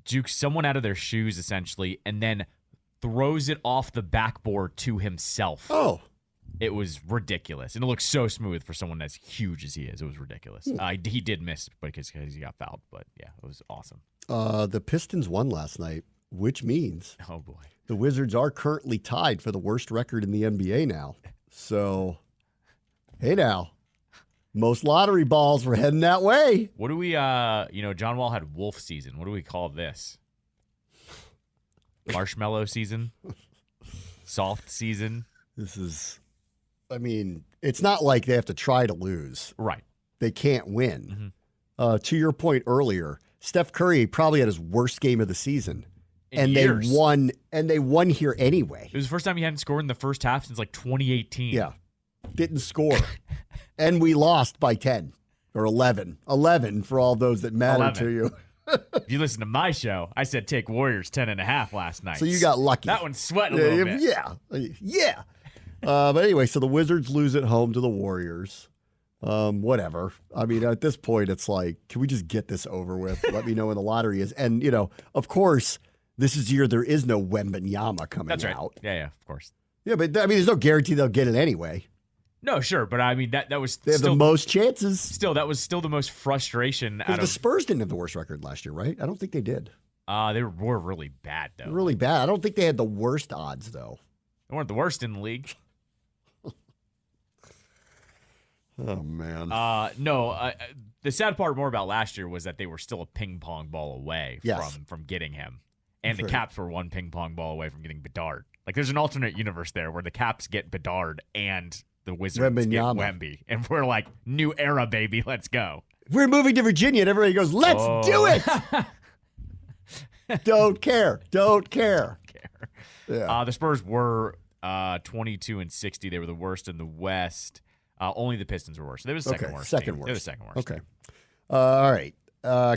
jukes someone out of their shoes, essentially, and then throws it off the backboard to himself. Oh. It was ridiculous, and it looked so smooth for someone as huge as he is. It was ridiculous. He did miss because he got fouled, but yeah, it was awesome. The Pistons won last night, which means oh boy, the Wizards are currently tied for the worst record in the NBA now. So, hey now, most lottery balls were heading that way. What do we, John Wall had wolf season. What do we call this? Marshmallow season? Soft season? This is... it's not like they have to try to lose. Right. They can't win. Mm-hmm. To your point earlier, Steph Curry probably had his worst game of the season. In years. They won here anyway. It was the first time he hadn't scored in the first half since 2018. Yeah. Didn't score. And we lost by 10 or 11. 11 for all those that matter to you. If you listen to my show, I said take Warriors 10.5 last night. So you got lucky. That one's sweating a little bit. Yeah. But anyway, so the Wizards lose at home to the Warriors. Whatever. At this point, it's like, can we just get this over with? Let me know when the lottery is. And, of course, this is the year there is no Wembanyama coming That's right. out. Yeah, of course. Yeah, but, there's no guarantee they'll get it anyway. No, sure, but that was they have still the most chances. Still, that was still the most frustration. Because the Spurs didn't have the worst record last year, right? I don't think they did. They were really bad, though. Really bad. I don't think they had the worst odds, though. They weren't the worst in the league. Oh, man. No, the sad part more about last year was that they were still a ping pong ball away from getting him. And the Caps were one ping pong ball away from getting Bedard. There's an alternate universe there where the Caps get Bedard and the Wizards get Wembanyama. Wemby. And we're like, new era, baby. Let's go. We're moving to Virginia, and everybody goes, let's do it. Don't care. Yeah. The Spurs were 22-60. They were the worst in the West. Only the Pistons were worse. They were the second worst. They were the second worst. Okay. All right.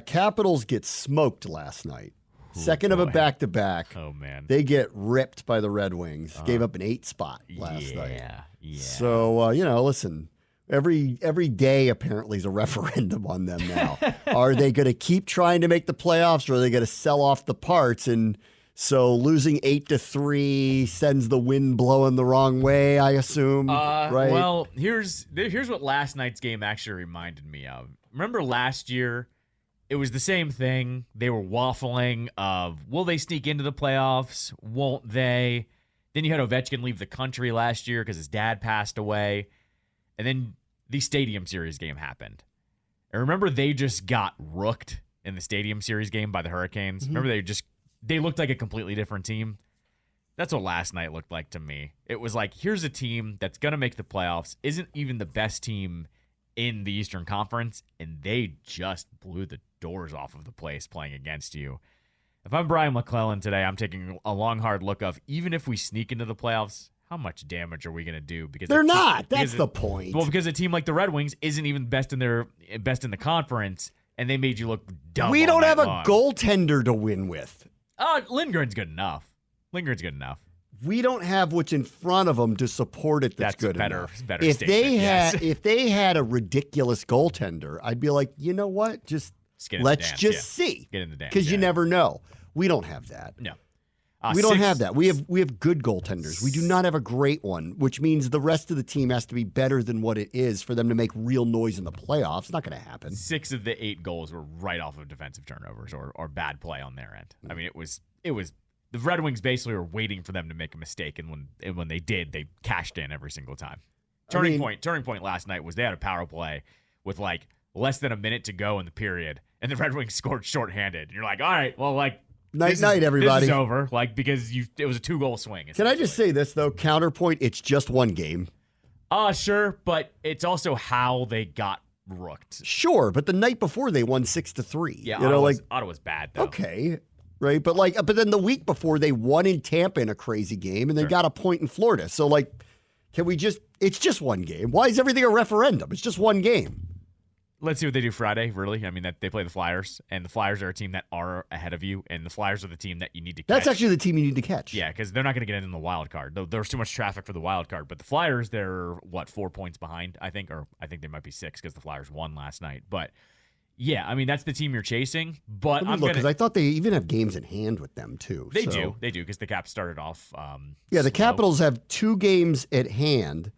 Capitals get smoked last night. Second of a back-to-back. Oh, man. They get ripped by the Red Wings. Gave up an 8 spot last night. Yeah. So, listen, every day apparently is a referendum on them now. Are they going to keep trying to make the playoffs, or are they going to sell off the parts? And so losing 8-3 sends the wind blowing the wrong way, I assume, right? Well, here's what last night's game actually reminded me of. Remember last year? It was the same thing. They were waffling of, will they sneak into the playoffs? Won't they? Then you had Ovechkin leave the country last year because his dad passed away. And then the Stadium Series game happened. And remember, they just got rooked in the Stadium Series game by the Hurricanes. Mm-hmm. Remember, they looked like a completely different team. That's what last night looked like to me. It was like, here's a team that's going to make the playoffs, isn't even the best team in the Eastern Conference, and they just blew the doors off of the place playing against you. If I'm Brian McClellan today, I'm taking a long, hard look of, even if we sneak into the playoffs, how much damage are we going to do? Because they're not. That's the point. Well, because a team like the Red Wings isn't even best in the conference, and they made you look dumb. We don't have a goaltender to win with. Lindgren's good enough. We don't have what's in front of them to support it. That's good better, enough. Better if statement, if they had a ridiculous goaltender, I'd be like, you know what? Let's see. Get in the dance. Because you never know. We don't have that. No. We don't have that. We have good goaltenders. We do not have a great one, which means the rest of the team has to be better than what it is for them to make real noise in the playoffs. It's not going to happen. 6 of the 8 goals were right off of defensive turnovers or bad play on their end. I mean, it was the Red Wings basically were waiting for them to make a mistake, and when they did, they cashed in every single time. Turning point last night was they had a power play with like less than a minute to go in the period, and the Red Wings scored shorthanded. And you're like, all right, well, like night, everybody. This is over, like because it was a 2-goal swing. Can I just say this though? Counterpoint: it's just one game. Sure, but it's also how they got rooked. Sure, but the night before they won 6-3. Yeah, Ottawa's bad though. Okay. Right, but then the week before they won in Tampa in a crazy game, and they got a point in Florida. So can we just? It's just one game. Why is everything a referendum? It's just one game. Let's see what they do Friday. Really, I mean that they play the Flyers, and the Flyers are a team that are ahead of you, and the Flyers are the team that you need to catch. That's actually the team you need to catch. Yeah, because they're not going to get in the wild card. There's too much traffic for the wild card. But the Flyers, they're 4 points behind, I think, or I think they might be 6 because the Flyers won last night, but. Yeah, I mean, that's the team you're chasing, but because I thought they even have games in hand with them, too. They do, because the Caps started off the slow. Capitals have 2 games at hand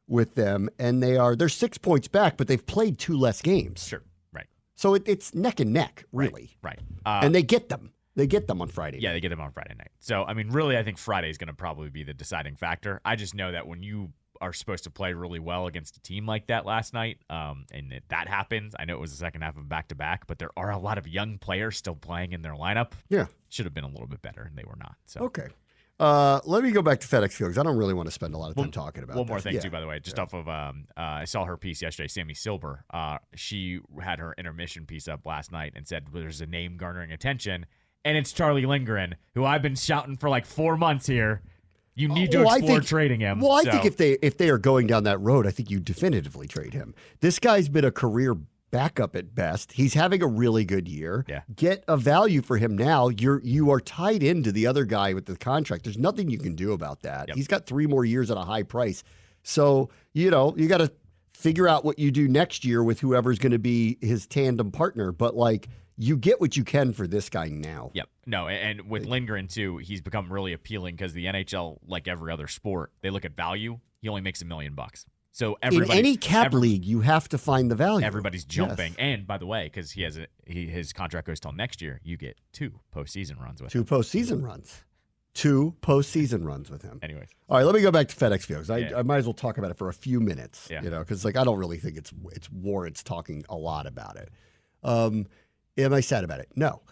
with them, and they're 6 points back, but they've played 2 less games. Sure, right. So it's neck and neck, really. Right. And they get them. They get them on Friday. Yeah, they get them on Friday night. So, I mean, really, I think Friday is going to probably be the deciding factor. I just know that when you are supposed to play really well against a team like that last night, and that happens. I know it was the second half of back-to-back, but there are a lot of young players still playing in their lineup. Yeah. Should have been a little bit better, and they were not. So okay. Let me go back to FedExField because I don't really want to spend a lot of time talking about one more thing, too, by the way. Just off of, I saw her piece yesterday, Sammy Silver. She had her intermission piece up last night and said there's a name garnering attention, and it's Charlie Lindgren, who I've been shouting for like 4 months here. You need to explore trading him. Well, I think if they are going down that road, I think you definitively trade him. This guy's been a career backup at best. He's having a really good year. Yeah. Get a value for him now. You are tied into the other guy with the contract. There's nothing you can do about that. Yep. He's got 3 more years at a high price. So, you got to figure out what you do next year with whoever's going to be his tandem partner. But you get what you can for this guy now. Yep. No, and with Lindgren, too, he's become really appealing because the NHL, like every other sport, they look at value. He only makes $1 million. So in any cap league, you have to find the value. Everybody's jumping. Yes. And by the way, because his contract goes till next year, you get 2 postseason runs with him. 2 postseason runs. 2 postseason runs with him. Anyways. All right, let me go back to FedExField because I might as well talk about it for a few minutes. Yeah. Because I don't really think it's warrants talking a lot about it. Am I sad about it? No.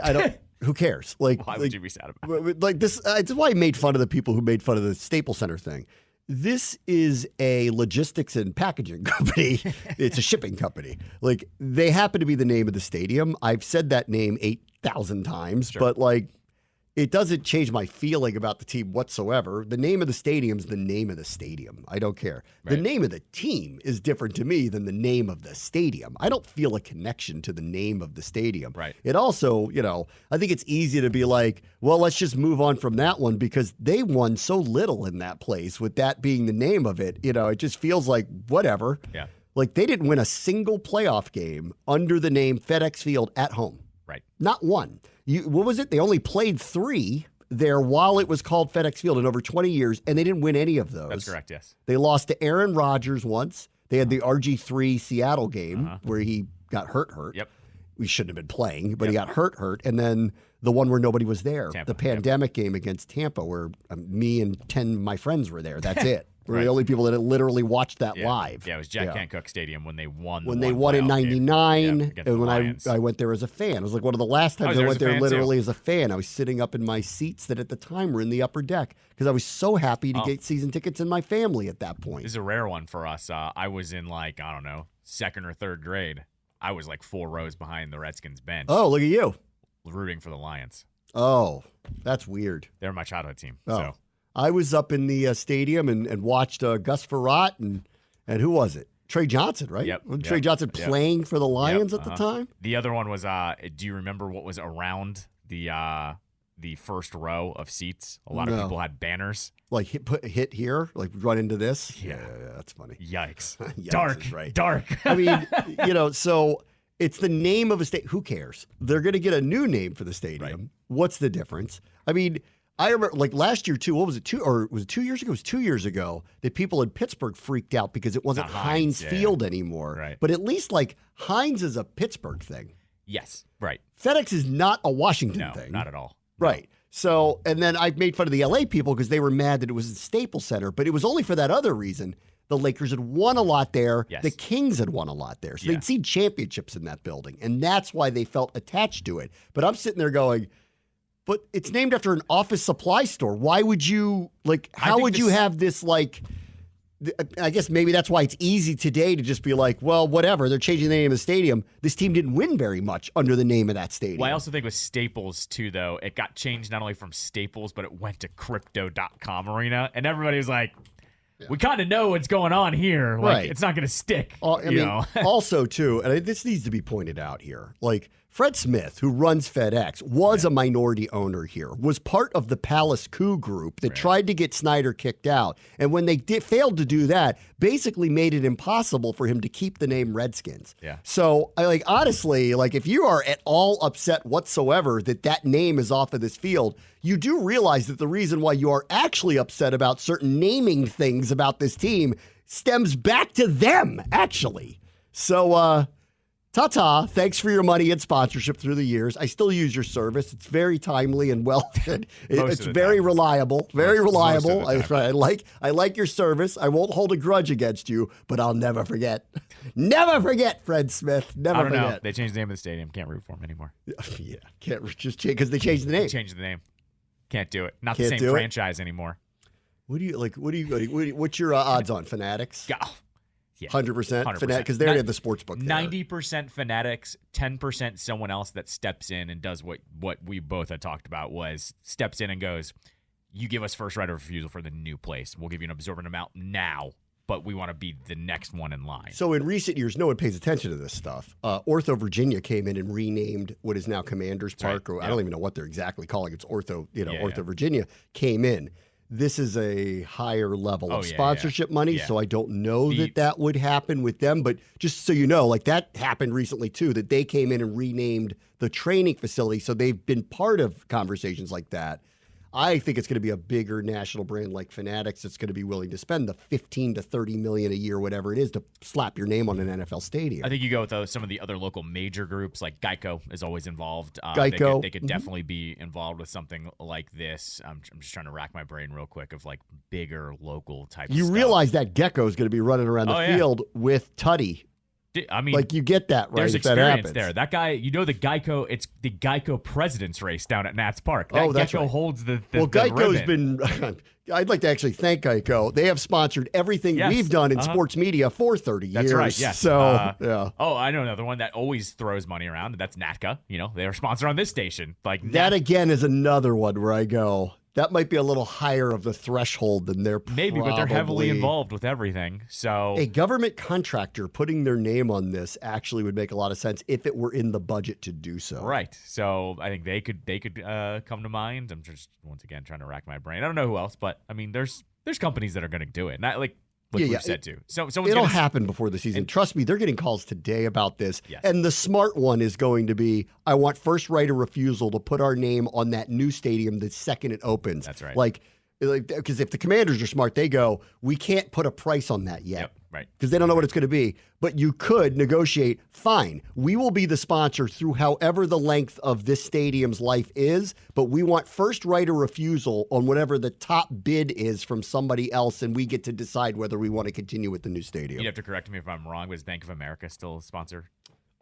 I don't. Who cares? Why would you be sad about it? This is why I made fun of the people who made fun of the Staples Center thing. This is a logistics and packaging company. It's a shipping company. Like, they happen to be the name of the stadium. I've said that name 8,000 times, but like, it doesn't change my feeling about the team whatsoever. The name of the stadium is the name of the stadium. I don't care. Right. The name of the team is different to me than the name of the stadium. I don't feel a connection to the name of the stadium. Right. It also, I think it's easy to be like, well, let's just move on from that one because they won so little in that place with that being the name of it. It just feels like whatever. Yeah. Like they didn't win a single playoff game under the name FedExField at home. Right. Not one. What was it? They only played 3 there while it was called FedExField in over 20 years, and they didn't win any of those. That's correct, yes. They lost to Aaron Rodgers once. They had the RG3 Seattle game where he got hurt. Yep. We shouldn't have been playing, but he got hurt. And then the one where nobody was there, Tampa, the pandemic game against Tampa where me and 10 of my friends were there. That's it. We're the only people that literally watched that live. Yeah, it was Jack Hancock Stadium when they won. When they won in '99, and when I went there as a fan. It was like one of the last times I went there literally as a fan. I was sitting up in my seats that at the time were in the upper deck because I was so happy to get season tickets in my family at that point. This is a rare one for us. I was in second or third grade. I was like 4 rows behind the Redskins bench. Oh, look at you. Rooting for the Lions. Oh, that's weird. They're my childhood team. Oh. So. I was up in the stadium and watched Gus Frerotte and who was it? Trey Johnson, right? Yep. Trey Johnson playing for the Lions at the time? The other one was, do you remember what was around the first row of seats? A lot of people had banners. Like hit here? Like run into this? Yeah, that's funny. Yikes. Yikes Dark. is right. Dark. I mean, so it's the name of a state. Who cares? They're going to get a new name for the stadium. Right. What's the difference? I mean, I remember like last year too, what was it, 2 years ago? It was 2 years ago that people in Pittsburgh freaked out because it wasn't Heinz Field anymore. Right. But at least like Heinz is a Pittsburgh thing. Yes, right. FedEx is not a Washington thing. No, not at all. Right. No. So, and then I made fun of the LA people because they were mad that it was the Staples Center, but it was only for that other reason. The Lakers had won a lot there. Yes. The Kings had won a lot there. So they'd seen championships in that building. And that's why they felt attached to it. But I'm sitting there going, but it's named after an office supply store. Why would you, how would you have this, I guess maybe that's why it's easy today to just be like, well, whatever. They're changing the name of the stadium. This team didn't win very much under the name of that stadium. Well, I also think with Staples, too, though, it got changed not only from Staples, but it went to Crypto.com Arena. And everybody was like, we kind of know what's going on here. Like, it's not going to stick. I mean, also, too, and this needs to be pointed out here, Fred Smith, who runs FedEx, was a minority owner here, was part of the Palace coup group that tried to get Snyder kicked out. And when they failed to do that, basically made it impossible for him to keep the name Redskins. Yeah. So, honestly, if you are at all upset whatsoever that name is off of this field, you do realize that the reason why you are actually upset about certain naming things about this team stems back to them, actually. So, ta-ta, thanks for your money and sponsorship through the years. I still use your service. It's very timely and well done. It's very reliable. Very reliable. I like your service. I won't hold a grudge against you, but I'll never forget. Never forget, Fred Smith. Never forget. Know. They changed the name of the stadium. Can't root for them anymore. Yeah, can't just change because they changed the name. They changed the name. Can't do it. Not the same franchise anymore. What's your odds on Fanatics? Yeah. 100% Fanatics, because they already have the sports book there. 90% Fanatics, 10% someone else that steps in and does what we both had talked about was steps in and goes, you give us first right of refusal for the new place. We'll give you an absorbent amount now, but we want to be the next one in line. So in recent years, no one pays attention to this stuff. Ortho Virginia came in and renamed what is now Commanders Park, or I don't even know what they're exactly calling it. It's Ortho, Ortho Virginia came in. This is a higher level of sponsorship money, so I don't know that would happen with them. But just so you know, that happened recently, too, that they came in and renamed the training facility. So they've been part of conversations like that. I think it's going to be a bigger national brand like Fanatics that's going to be willing to spend the $15 to $30 million a year, whatever it is, to slap your name on an NFL stadium. I think you go with some of the other local major groups, like Geico is always involved. Geico. They could definitely be involved with something like this. I'm just trying to rack my brain real quick of bigger local type You stuff. realize that Gecko is going to be running around the field with Tutty I mean, like you get that, right? There's if experience that there. That guy, the Geico, it's the Geico President's Race down at Nats Park. That's Geico right. holds the Geico's ribbon. been. I'd like to actually thank Geico. They have sponsored everything we've done in sports media for 30 years. That's right. Yes. So yeah. Oh, I know another one that always throws money around. And that's NATCA. They're a sponsor on this station. Like that again is another one where I go. That might be a little higher of the threshold than they're maybe, but they're heavily involved with everything. So a government contractor putting their name on this actually would make a lot of sense if it were in the budget to do so. Right. So I think they could come to mind. I'm just once again trying to rack my brain. I don't know who else, but I mean, there's companies that are going to do it. Not like we've said too. So it'll happen before the season. Trust me, they're getting calls today about this. Yes. And the smart one is going to be, I want first right of refusal to put our name on that new stadium the second it opens. That's right. Like, because if the Commanders are smart, they go, we can't put a price on that yet. Yep, right. Because they don't know what it's going to be. But you could negotiate, fine, we will be the sponsor through however the length of this stadium's life is, but we want first right of refusal on whatever the top bid is from somebody else, and we get to decide whether we want to continue with the new stadium. You have to correct me if I'm wrong, but is Bank of America still a sponsor?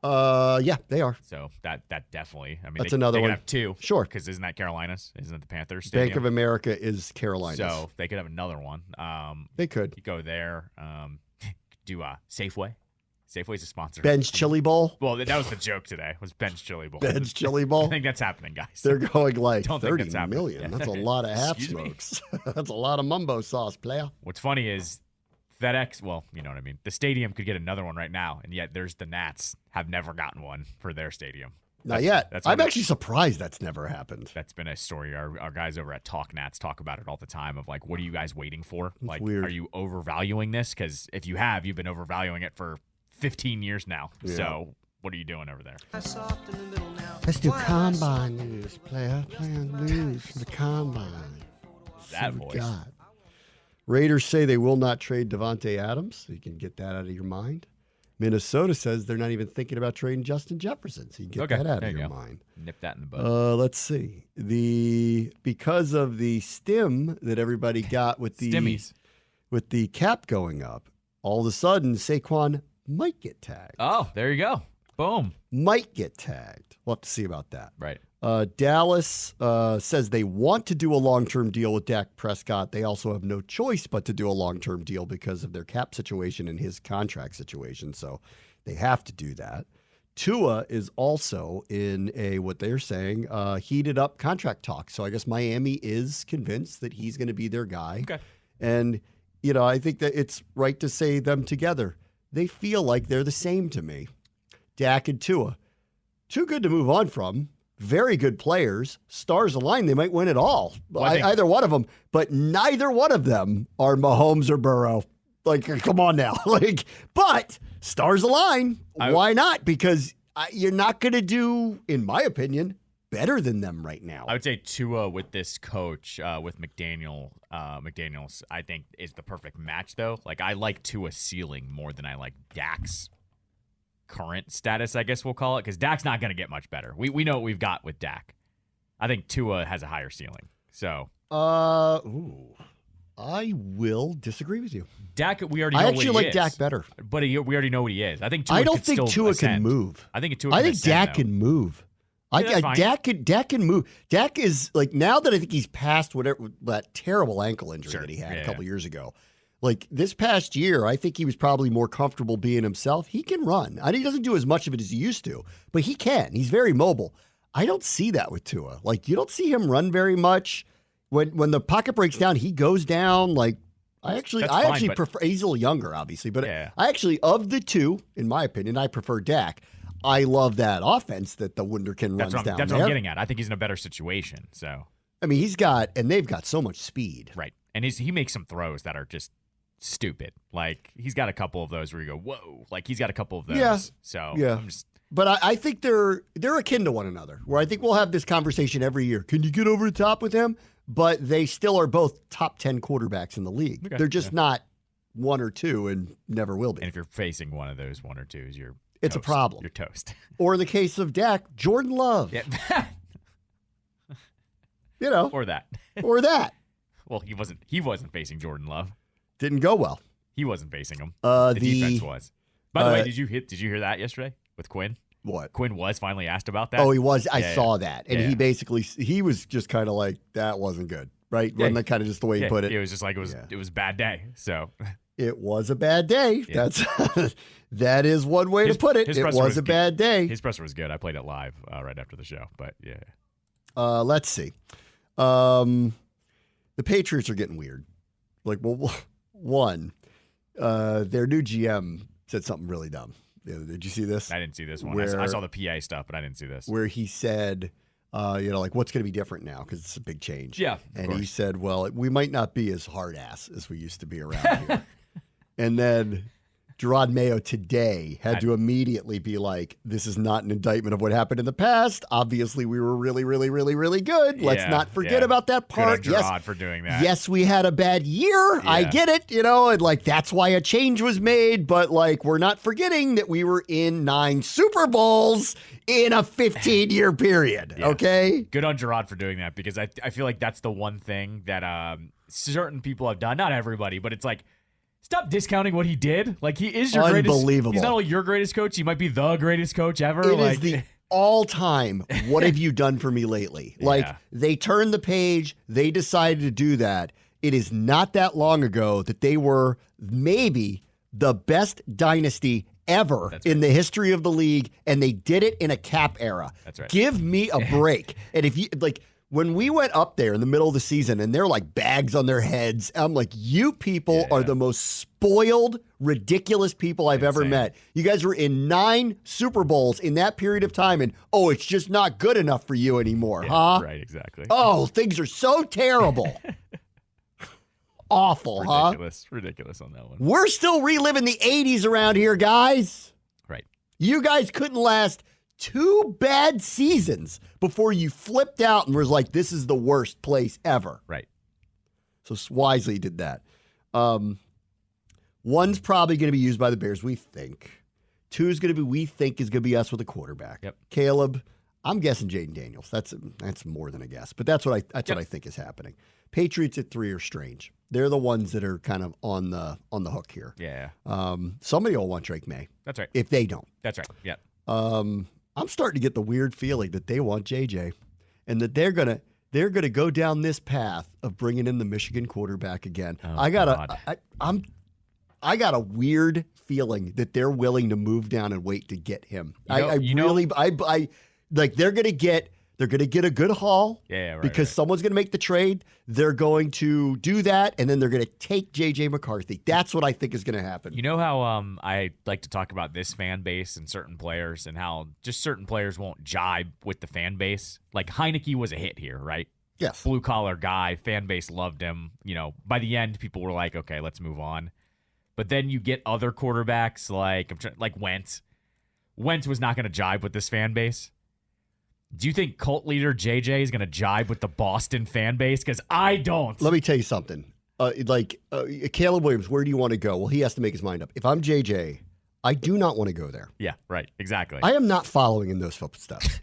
Yeah, they are. So that definitely. I mean, that's another one. They could have two. Sure. Because isn't that Carolinas? Isn't it the Panthers Stadium? Bank of America is Carolinas. So they could have another one. They could. You go there. Do Safeway. Safeway's a sponsor. Ben's Chili Bowl. Well, that was the joke today. Was Ben's Chili Bowl. Ben's Chili Bowl. I think that's happening, guys. They're going like Don't 30 think that's million. happening. That's a lot of half smokes. That's a lot of mumbo sauce, player. What's funny is FedEx, well, you know what I mean. The stadium could get another one right now, and yet there's the Nats have never gotten one for their stadium. Not yet. I'm actually surprised that's never happened. That's been a story. Our guys over at Talk Nats talk about it all the time of like, what are you guys waiting for? That's like, weird. Are you overvaluing this? Because if you have, you've been overvaluing it for 15 years now. Yeah. So what are you doing over there? Let's do combine news, player. Playing news from the combine. That voice. God. Raiders say they will not trade Devontae Adams. So you can get that out of your mind. Minnesota says they're not even thinking about trading Justin Jefferson. So you can get that out of your mind. Nip that in the bud. Let's see. Because of the stim that everybody got with the Stimmies. With the cap going up, all of a sudden Saquon might get tagged. Oh, there you go. Boom. Might get tagged. We'll have to see about that. Right. Dallas says they want to do a long-term deal with Dak Prescott. They also have no choice but to do a long-term deal because of their cap situation and his contract situation. So they have to do that. Tua is also in what they're saying, heated up contract talks. So I guess Miami is convinced that he's going to be their guy. Okay. And, I think that it's right to say them together. They feel like they're the same to me. Dak and Tua. Too good to move on from. Very good players. Stars align. They might win it all. Well, either one of them. But neither one of them are Mahomes or Burrow. Like, come on now. But stars align. Why not? Because you're not going to do, in my opinion, better than them right now. I would say Tua with this coach, with McDaniels, I think is the perfect match, though. Like, I like Tua's ceiling more than I like Dak's current status, I guess we'll call it, because Dak's not going to get much better. We know what we've got with Dak. I think Tua has a higher ceiling. So, I will disagree with you. Dak, we already know what he is. I actually like Dak better, but we already know what he is. I think Tua I don't think Tua can move. I think Dak can move. Yeah, Dak can move. Dak is like, now that I think he's past that terrible ankle injury that he had a couple years ago. Like this past year, I think he was probably more comfortable being himself. He can run. He doesn't do as much of it as he used to, but he can. He's very mobile. I don't see that with Tua. Like, you don't see him run very much. When the pocket breaks down, he goes down. Like, I actually prefer. He's a little younger, obviously, but I actually, of the two, in my opinion, I prefer Dak. I love that offense that the Wunderkind runs down there. That's what I'm getting at. I think he's in a better situation. So, I mean, they've got so much speed, right? And he makes some throws that are just stupid. Like, he's got a couple of those where you go, whoa. Like, he's got a couple of those. Yeah. So, yeah. But I think they're akin to one another, where I think we'll have this conversation every year. Can you get over the top with him? But they still are both top 10 quarterbacks in the league. Okay. They're just not one or two and never will be. And if you're facing one of those one or twos, it's toast. A problem. You're toast. Or in the case of Dak, Jordan Love. Yeah. Or that. Or that. Well, he wasn't facing Jordan Love. Didn't go well. He wasn't facing him. The defense was. By the way, did you hear that yesterday with Quinn? What? Quinn was finally asked about that. Oh, he was. I saw that. And he was just kind of like, that wasn't good, right? Yeah. Wasn't that kind of just the way he put it? It was just like, it was a bad day. So it was a bad day. Yeah. That is one way to put it. It was a bad day. His presser was good. I played it live right after the show, but yeah. Let's see. The Patriots are getting weird. Like, well, one, their new GM said something really dumb. Did you see this? I didn't see this one. I saw the PA stuff, but I didn't see this. Where he said, like, what's going to be different now? Because it's a big change. Yeah. And he said, well, we might not be as hard ass as we used to be around here. And then Gerard Mayo today had to immediately be like, this is not an indictment of what happened in the past. Obviously, we were really, really, really, really good. Let's not forget about that part. Good on Gerard for doing that. Yes, we had a bad year. Yeah. I get it, and like that's why a change was made. But like, we're not forgetting that we were in 9 Super Bowls in a 15-year period. Yeah. Okay? Good on Gerard for doing that, because I feel like that's the one thing that certain people have done. Not everybody, but it's like, stop discounting what he did. Like, he is your greatest. Unbelievable. He's not only your greatest coach, he might be the greatest coach ever. It is the all-time, what have you done for me lately? Like, they turned the page. They decided to do that. It is not that long ago that they were maybe the best dynasty ever in the history of the league, and they did it in a cap era. That's right. Give me a break. And if you, like, when we went up there in the middle of the season and they're like bags on their heads, I'm like, you people are the most spoiled, ridiculous people I've ever met. You guys were in 9 Super Bowls in that period of time, and it's just not good enough for you anymore, huh? Right, exactly. Oh, things are so terrible. Awful, Ridiculous on that one. We're still reliving the 80s around here, guys. Right. You guys couldn't last 2 bad seasons before you flipped out and was like, this is the worst place ever. Right. So wisely did that. One's probably going to be used by the Bears, we think. 2 is going to be, we think, is going to be us with a quarterback. Yep. Caleb, I'm guessing Jaden Daniels. That's more than a guess, but that's what I think is happening. Patriots at 3 are strange. They're the ones that are kind of on the hook here. Yeah. Somebody will want Drake May. That's right. If they don't. That's right. Yeah. I'm starting to get the weird feeling that they want JJ, and that they're gonna go down this path of bringing in the Michigan quarterback again. Oh, I got a weird feeling that they're willing to move down and wait to get him. They're gonna get a good haul. Because someone's gonna make the trade. They're going to do that, and then they're gonna take JJ McCarthy. That's what I think is gonna happen. You know how I like to talk about this fan base and certain players, and how just certain players won't jibe with the fan base. Like Heineke was a hit here, right? Yes. Blue collar guy, fan base loved him. By the end, people were like, okay, let's move on. But then you get other quarterbacks like Wentz. Wentz was not going to jibe with this fan base. Do you think cult leader JJ is going to jibe with the Boston fan base? Because I don't. Let me tell you something. Caleb Williams, where do you want to go? Well, he has to make his mind up. If I'm JJ, I do not want to go there. Yeah, right. Exactly. I am not following in those footsteps.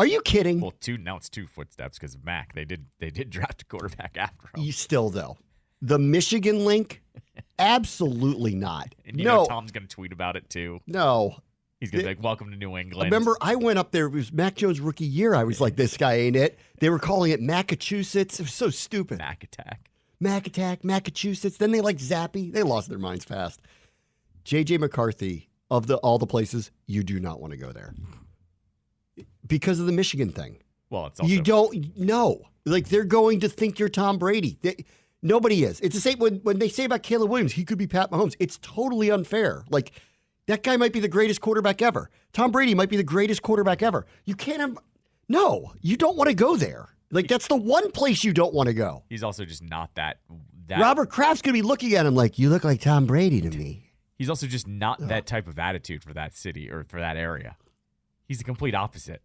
Are you kidding? Well, now it's 2 footsteps because of Mac. They did draft a quarterback after him. You still, though. The Michigan link? Absolutely not. And know Tom's going to tweet about it, too. No. He's going to be like, welcome to New England. Remember, I went up there. It was Mac Jones' rookie year. I was like, this guy ain't it. They were calling it Massachusetts. It was so stupid. Mac Attack, Massachusetts. Then they like Zappy. They lost their minds fast. J.J. McCarthy, of all the places, you do not want to go there. Because of the Michigan thing. Well, it's also... You don't know. Like, they're going to think you're Tom Brady. Nobody is. It's the same when they say about Caleb Williams, he could be Pat Mahomes. It's totally unfair. Like, that guy might be the greatest quarterback ever. Tom Brady might be the greatest quarterback ever. You can't have... No, you don't want to go there. Like, that's the one place you don't want to go. He's also just not that... Robert Kraft's going to be looking at him like, you look like Tom Brady to me. He's also just not that type of attitude for that city or for that area. He's the complete opposite.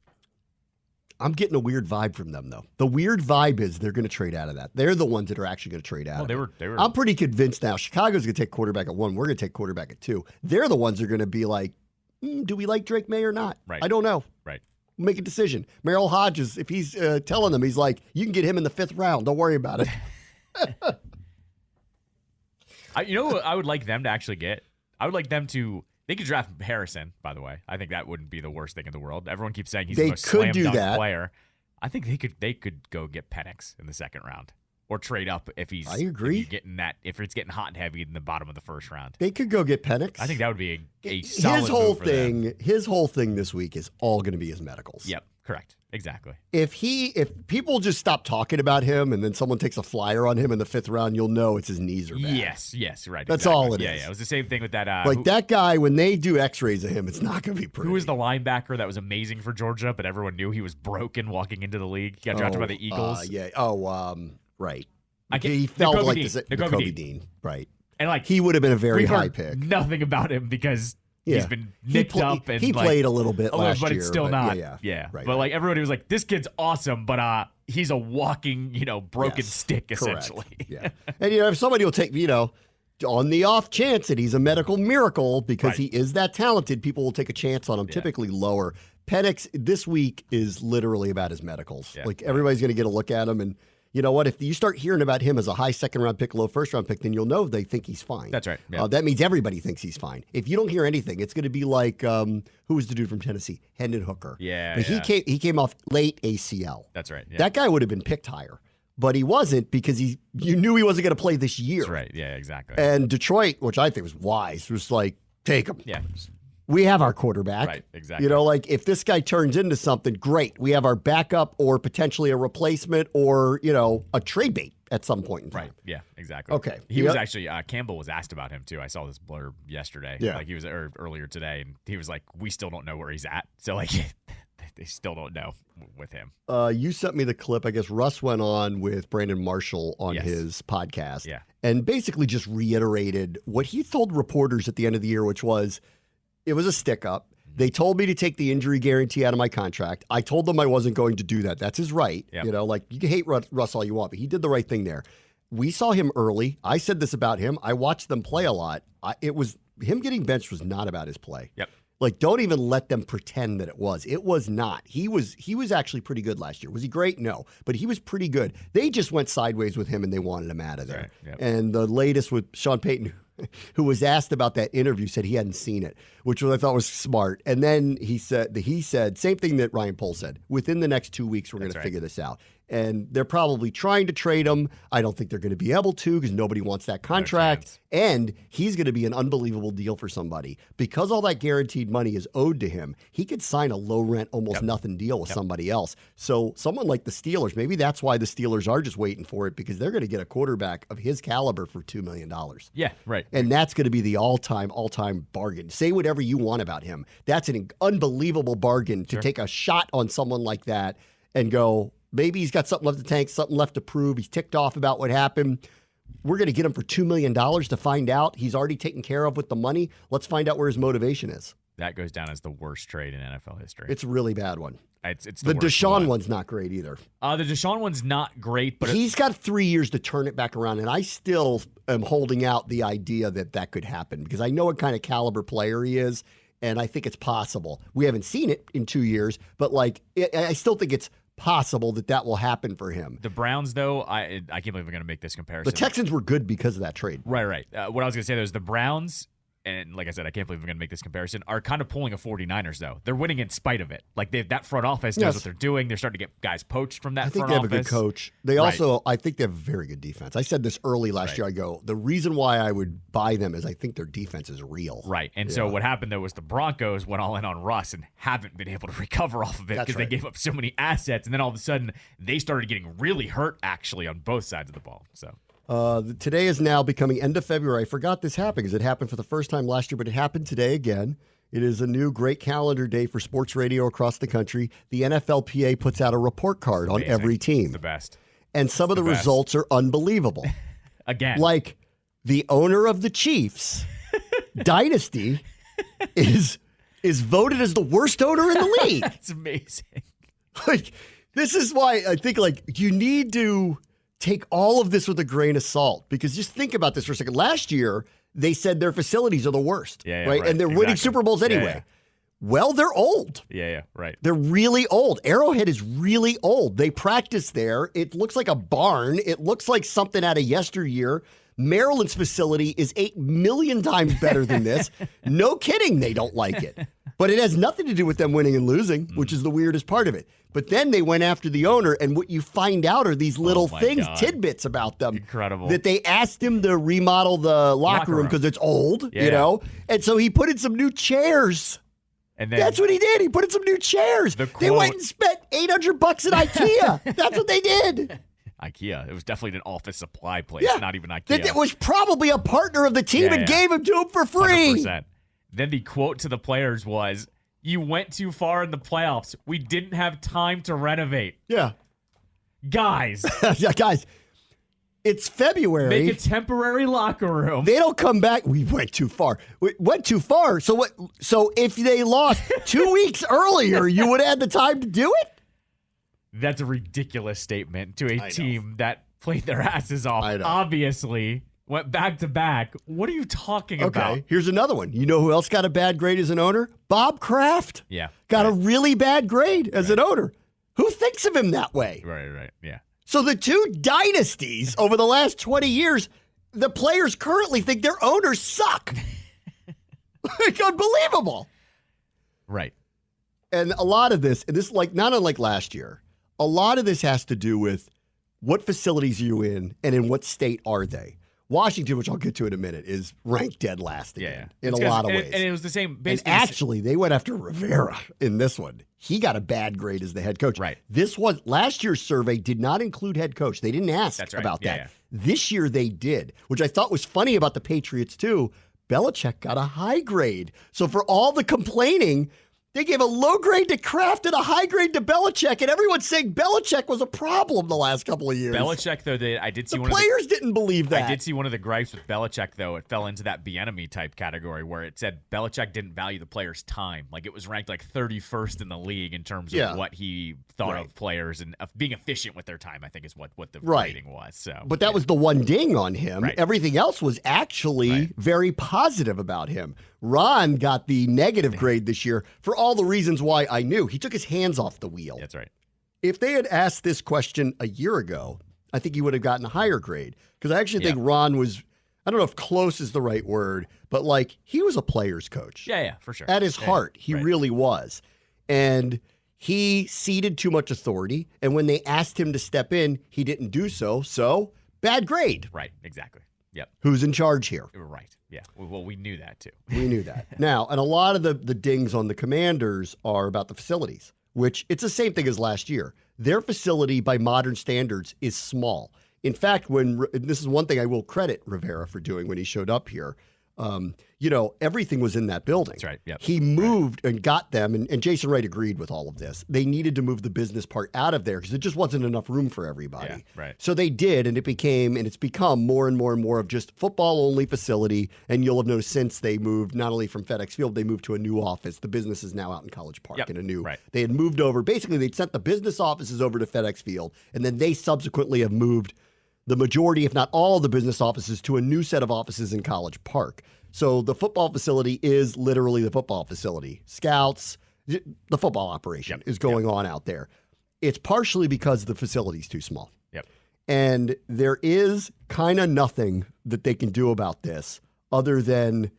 I'm getting a weird vibe from them, though. The weird vibe is they're going to trade out of that. They're the ones that are actually going to trade out of it. They were. I'm pretty convinced now. Chicago's going to take quarterback at 1. We're going to take quarterback at 2. They're the ones that are going to be like, do we like Drake May or not? Right. I don't know. Right. Make a decision. Merrill Hodges, if he's telling them, he's like, you can get him in the 5th round. Don't worry about it. You know what I would like them to actually get? I would like them to They could draft Harrison, by the way. I think that wouldn't be the worst thing in the world. Everyone keeps saying he's they the most could do slam-dunk that. player. I think they could go get Penix in the second round. Or trade up if he's. I agree. If it's getting hot and heavy in the bottom of the first round. They could go get Penix. I think that would be a solid his whole thing this week is all going to be his medicals. Yep, correct. Exactly. If people just stop talking about him and then someone takes a flyer on him in the 5th round, you'll know it's his knees are bad. Yes, right. That's all it is. Yeah, it was the same thing with that. That guy, when they do x-rays of him, it's not going to be pretty. Who was the linebacker that was amazing for Georgia, but everyone knew he was broken walking into the league? He got drafted by the Eagles. Right. He felt like Nakobe Dean. Right. And he would have been a very high pick. Nothing about him because he's been nicked up. And he played a little bit last year. But it's still not. Yeah. Right, but everybody was like, this kid's awesome, but he's a walking, broken stick, essentially. Yeah. And, if somebody will take, on the off chance that he's a medical miracle because he is that talented, people will take a chance on him, typically lower. Penix this week is literally about his medicals. Yeah. Everybody's going to get a look at him. And you know what? If you start hearing about him as a high second-round pick, low first-round pick, then you'll know they think he's fine. That's right. Yeah. That means everybody thinks he's fine. If you don't hear anything, it's going to be like, who was the dude from Tennessee? Hendon Hooker. Yeah. But he came off late ACL. That's right. Yeah. That guy would have been picked higher. But he wasn't because you knew he wasn't going to play this year. That's right. Yeah, exactly. And Detroit, which I think was wise, was like, take him. Yeah. We have our quarterback. Right, exactly. If this guy turns into something, great. We have our backup or potentially a replacement or, a trade bait at some point in time. Right, yeah, exactly. Okay. He was actually, Campbell was asked about him, too. I saw this blurb yesterday. Yeah. He was earlier today, and he was like, we still don't know where he's at. So, they still don't know with him. You sent me the clip. I guess Russ went on with Brandon Marshall on his podcast. Yeah. And basically just reiterated what he told reporters at the end of the year, which was, it was a stick-up. They told me to take the injury guarantee out of my contract. I told them I wasn't going to do that. That's his right. Yep. You can hate Russ all you want, but he did the right thing there. We saw him early. I said this about him. I watched them play a lot. It was him getting benched was not about his play. Yep. Don't even let them pretend that it was. It was not. He was actually pretty good last year. Was he great? No. But he was pretty good. They just went sideways with him and they wanted him out of there. Right. Yep. And the latest with Sean Payton, who was asked about that interview, said he hadn't seen it, which I thought was smart. And then he said same thing that Ryan Pohl said. Within the next 2 weeks, we're going to figure this out. And they're probably trying to trade him. I don't think they're going to be able to because nobody wants that contract. And he's going to be an unbelievable deal for somebody. Because all that guaranteed money is owed to him, he could sign a low-rent, almost nothing deal with somebody else. So someone like the Steelers, maybe that's why the Steelers are just waiting for it because they're going to get a quarterback of his caliber for $2 million. Yeah, right. And that's going to be the all-time bargain. Say whatever you want about him. That's an unbelievable bargain to take a shot on someone like that and go, maybe he's got something left to tank, something left to prove. He's ticked off about what happened. We're going to get him for $2 million to find out. He's already taken care of with the money. Let's find out where his motivation is. That goes down as the worst trade in NFL history. It's a really bad one. It's the Deshaun one's not great either. The Deshaun one's not great, but he's got 3 years to turn it back around, and I still am holding out the idea that could happen because I know what kind of caliber player he is, and I think it's possible. We haven't seen it in 2 years, but I still think it's possible that will happen for him. The Browns, though, I can't believe we're going to make this comparison. The Texans were good because of that trade. Right. What I was going to say, though, is the Browns, and like I said, I can't believe we're going to make this comparison, are kind of pulling a 49ers, though. They're winning in spite of it. That front office knows what they're doing. They're starting to get guys poached from that front office. I think they have a good coach. They also, I think they have a very good defense. I said this early last year. I go, the reason why I would buy them is I think their defense is real. Right. And so what happened, though, was the Broncos went all in on Russ and haven't been able to recover off of it because they gave up so many assets. And then all of a sudden, they started getting really hurt, actually, on both sides of the ball. So. Today is now becoming end of February. I forgot this happened because it happened for the first time last year, but it happened today again. It is a new great calendar day for sports radio across the country. The NFLPA puts out a report card on every team. It's the best. And some of the results are unbelievable. Again. Like the owner of the Chiefs, Dynasty, is voted as the worst owner in the league. That's amazing. This is why I think you need to take all of this with a grain of salt because just think about this for a second. Last year, they said their facilities are the worst, right? And they're winning Super Bowls anyway. Yeah. Well, they're old. Yeah, right. They're really old. Arrowhead is really old. They practice there. It looks like a barn. It looks like something out of yesteryear. Maryland's facility is 8 million times better than this. No kidding, they don't like it. But it has nothing to do with them winning and losing, which is the weirdest part of it. But then they went after the owner, and what you find out are these little things, tidbits about them. Incredible. That they asked him to remodel the locker room because it's old, you know? And so he put in some new chairs. And then that's what he did. He put in some new chairs. They went and spent $800 at IKEA. That's what they did. IKEA. It was definitely an office supply place, not even IKEA. It was probably a partner of the team and gave him to him for free. 100%. Then the quote to the players was, "You went too far in the playoffs. We didn't have time to renovate." Yeah. Guys. Guys. It's February. Make a temporary locker room. They don't come back. We went too far. We went too far. So what? So if they lost 2 weeks earlier, you would have had the time to do it? That's a ridiculous statement to a team that played their asses off. Obviously, went back to back. What are you talking about? Okay, here's another one. You know who else got a bad grade as an owner? Bob Kraft. Yeah. Got a really bad grade as an owner. Who thinks of him that way? Right. Yeah. So the two dynasties over the last 20 years, the players currently think their owners suck. Like, unbelievable. Right. And a lot of this, and this is like not unlike last year, a lot of this has to do with what facilities are you in and in what state are they. Washington, which I'll get to in a minute, is ranked dead last again in a lot of ways. And it was the same. Basically, and actually, they went after Rivera in this one. He got a bad grade as the head coach. Right. This was last year's survey did not include head coach. They didn't ask about that. Yeah. This year they did, which I thought was funny about the Patriots too. Belichick got a high grade. So for all the complaining, they gave a low grade to Kraft and a high grade to Belichick, and everyone's saying Belichick was a problem the last couple of years. Belichick, though, I did see the players didn't believe that. I did see one of the gripes with Belichick, though. It fell into that Bieniemy type category where it said Belichick didn't value the players' time. Like, it was ranked like 31st in the league in terms of what he thought of players and being efficient with their time, I think is what the rating was. So, but that was the one ding on him. Right. Everything else was actually very positive about him. Ron got the negative grade this year for all the reasons why I knew. He took his hands off the wheel. That's right. If they had asked this question a year ago, I think he would have gotten a higher grade. Because I actually think Ron was, I don't know if close is the right word, but like he was a player's coach. Yeah, for sure. At his heart, he really was. And he ceded too much authority. And when they asked him to step in, he didn't do so. So, bad grade. Right, exactly. Yep. Who's in charge here? Right. Yeah. Well, we knew that too. We knew that. Now, and a lot of the dings on the Commanders are about the facilities, which it's the same thing as last year. Their facility, by modern standards, is small. In fact, this is one thing I will credit Rivera for doing when he showed up here. Everything was in that building. That's right. Yep. He moved and got them, and Jason Wright agreed with all of this. They needed to move the business part out of there because there just wasn't enough room for everybody. Yeah, right. So they did, and it's become more and more and more of just football-only facility. And you'll have noticed since they moved, not only from FedExField, they moved to a new office. The business is now out in College Park in a new. Right. They had moved over. Basically, they'd sent the business offices over to FedExField, and then they subsequently have moved the majority, if not all, the business offices to a new set of offices in College Park. So the football facility is literally the football facility. Scouts, the football operation is going on out there. It's partially because the facility's too small. Yep. And there is kind of nothing that they can do about this other than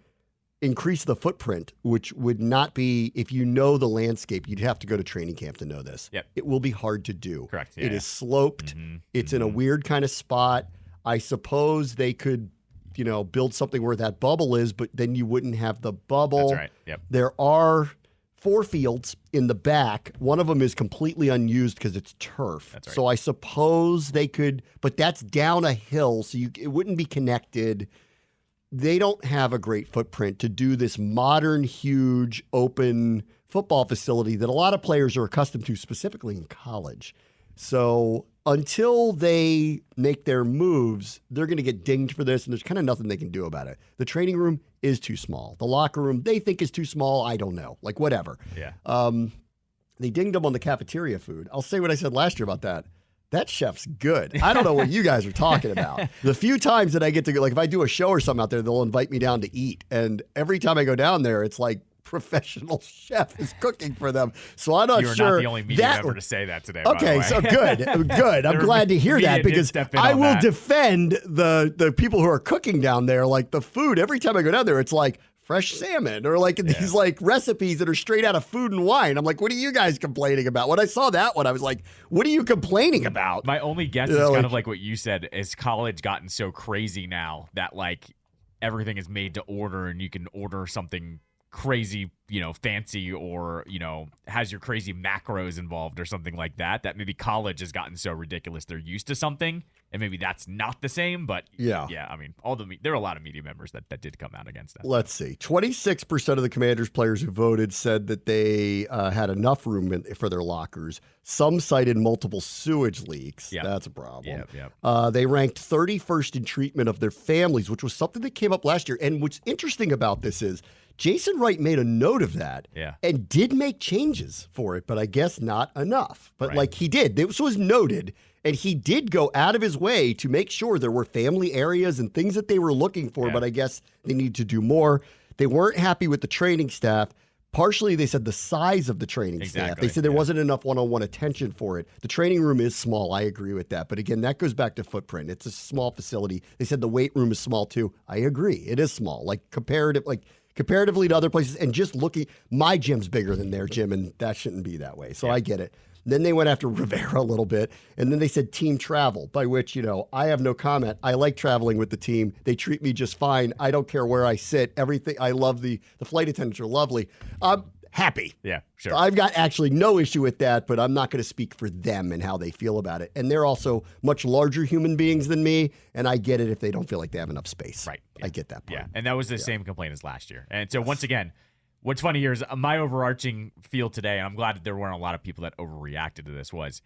increase the footprint, which would not be, if you know the landscape, you'd have to go to training camp to know this. Yep. It will be hard to do. Correct. It is sloped. Mm-hmm. It's in a weird kind of spot. I suppose they could build something where that bubble is, but then you wouldn't have the bubble. That's right. Yep. There are 4 fields in the back. One of them is completely unused because it's turf. That's right. So I suppose they could, but that's down a hill, so it wouldn't be connected. They don't have a great footprint to do this modern, huge, open football facility that a lot of players are accustomed to, specifically in college. So until they make their moves, they're going to get dinged for this, and there's kind of nothing they can do about it. The training room is too small. The locker room, they think is too small. I don't know. Like, whatever. Yeah. They dinged them on the cafeteria food. I'll say what I said last year about that. That chef's good. I don't know what you guys are talking about. The few times that I get to go, like if I do a show or something out there, they'll invite me down to eat. And every time I go down there, it's like professional chef is cooking for them. So I'm not You're sure. You're not the only media member to say that today. Okay, by the way. so good. I'm glad to hear that because I will defend the people who are cooking down there. Like the food, every time I go down there, it's like fresh salmon or like these like recipes that are straight out of Food and Wine. I'm like, what are you guys complaining about? When I saw that one, I was like, what are you complaining about? My only guess is kind of like what you said, is college gotten so crazy now that like everything is made to order and you can order something crazy, fancy or, has your crazy macros involved or something like that, that maybe college has gotten so ridiculous they're used to something and maybe that's not the same. But yeah, I mean, there are a lot of media members that did come out against that. Let's see. 26% of the Commanders players who voted said that they had enough room for their lockers. Some cited multiple sewage leaks. Yep. That's a problem. Yep. They ranked 31st in treatment of their families, which was something that came up last year. And what's interesting about this is Jason Wright made a note of that and did make changes for it, but I guess not enough. But like he did. This was noted, and he did go out of his way to make sure there were family areas and things that they were looking for, but I guess they need to do more. They weren't happy with the training staff. Partially, they said the size of the training staff. They said there wasn't enough one-on-one attention for it. The training room is small. I agree with that. But again, that goes back to footprint. It's a small facility. They said the weight room is small too. I agree. It is small. Comparatively to other places, and just looking, my gym's bigger than their gym, and that shouldn't be that way. So I get it. Then they went after Rivera a little bit, and then they said team travel, by which, I have no comment. I like traveling with the team. They treat me just fine. I don't care where I sit. Everything. I love the flight attendants are lovely. I'm happy. Yeah, sure. So I've got actually no issue with that, but I'm not going to speak for them and how they feel about it. And they're also much larger human beings than me, and I get it if they don't feel like they have enough space. Right. Yeah. I get that part. Yeah, and that was the same complaint as last year. And so once again, what's funny here is my overarching feel today, and I'm glad that there weren't a lot of people that overreacted to this, was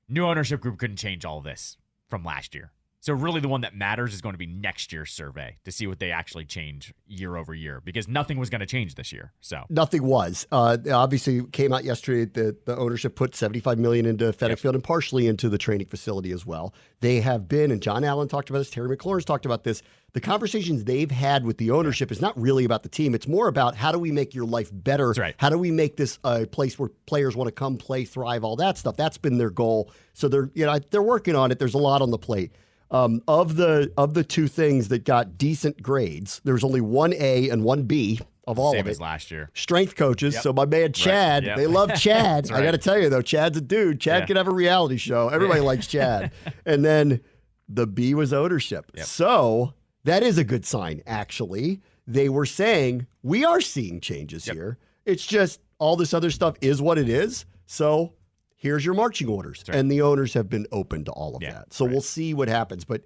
new ownership group couldn't change all of this from last year. So really the one that matters is going to be next year's survey to see what they actually change year over year, because nothing was going to change this year. So nothing was. Obviously, it came out yesterday that the ownership put $75 million into FedExField and partially into the training facility as well. They have been, and John Allen talked about this, Terry McLaurin's talked about this, the conversations they've had with the ownership is not really about the team. It's more about how do we make your life better? That's right. How do we make this a place where players want to come, play, thrive, all that stuff. That's been their goal. So they're working on it. There's a lot on the plate. Of the two things that got decent grades, there's only one A and one B of all Same of it. as last year. Strength coaches. Yep. So my man Chad, they love Chad. I got to tell you though, Chad's a dude. Chad could have a reality show. Everybody likes Chad. And then the B was ownership. Yep. So that is a good sign, actually. They were saying, we are seeing changes here. It's just all this other stuff is what it is. So here's your marching orders. Right. And the owners have been open to all of that. So we'll see what happens. But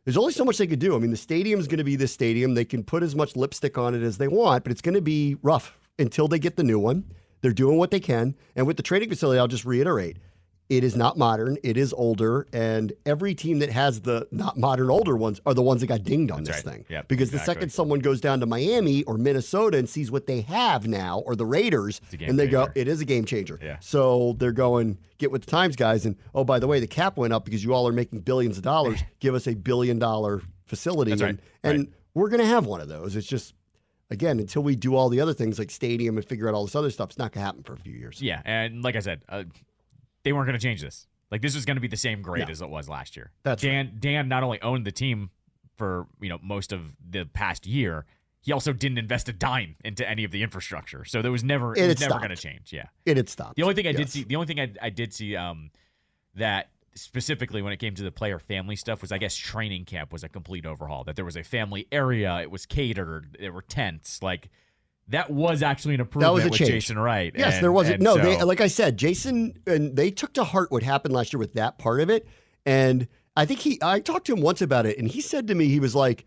there's only so much they could do. I mean, the stadium's going to be this stadium. They can put as much lipstick on it as they want, but it's going to be rough until they get the new one. They're doing what they can. And with the training facility, I'll just reiterate, it is not modern. It is older. And every team that has the not modern older ones are the ones that got dinged on this thing. Yep, because the second someone goes down to Miami or Minnesota and sees what they have now, or the Raiders, and they go, it is a game changer. Yeah. So they're going, get with the times, guys. And, oh, by the way, the cap went up because you all are making billions of dollars. Give us $1 billion facility. That's right. And we're going to have one of those. It's just, again, until we do all the other things like stadium and figure out all this other stuff, it's not going to happen for a few years. Yeah. And like I said, they weren't going to change this. Like, this was going to be the same grade as it was last year. Dan not only owned the team for, most of the past year, he also didn't invest a dime into any of the infrastructure. So there was never going to change. Yeah. It had stopped. The only thing I did see that specifically when it came to the player family stuff was, I guess, training camp was a complete overhaul. That there was a family area, it was catered, there were tents, like that was actually an improvement with Jason Wright. Yes, there wasn't. No, like I said, Jason, and they took to heart what happened last year with that part of it. And I think I talked to him once about it, and he said to me, he was like,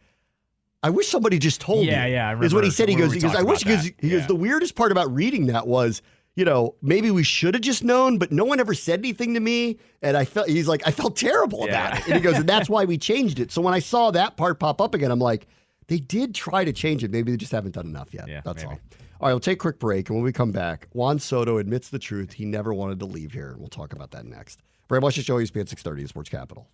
I wish somebody just told me. Yeah, I remember. Is what he said. He goes, I wish, he goes, the weirdest part about reading that was, maybe we should have just known, but no one ever said anything to me. And I felt terrible about it. And he goes, and that's why we changed it. So when I saw that part pop up again, I'm like, they did try to change it. Maybe they just haven't done enough yet. Yeah, that's all. All right, we'll take a quick break. And when we come back, Juan Soto admits the truth. He never wanted to leave here. And we'll talk about that next. Bram Show, ESPN 630, Sports Capital.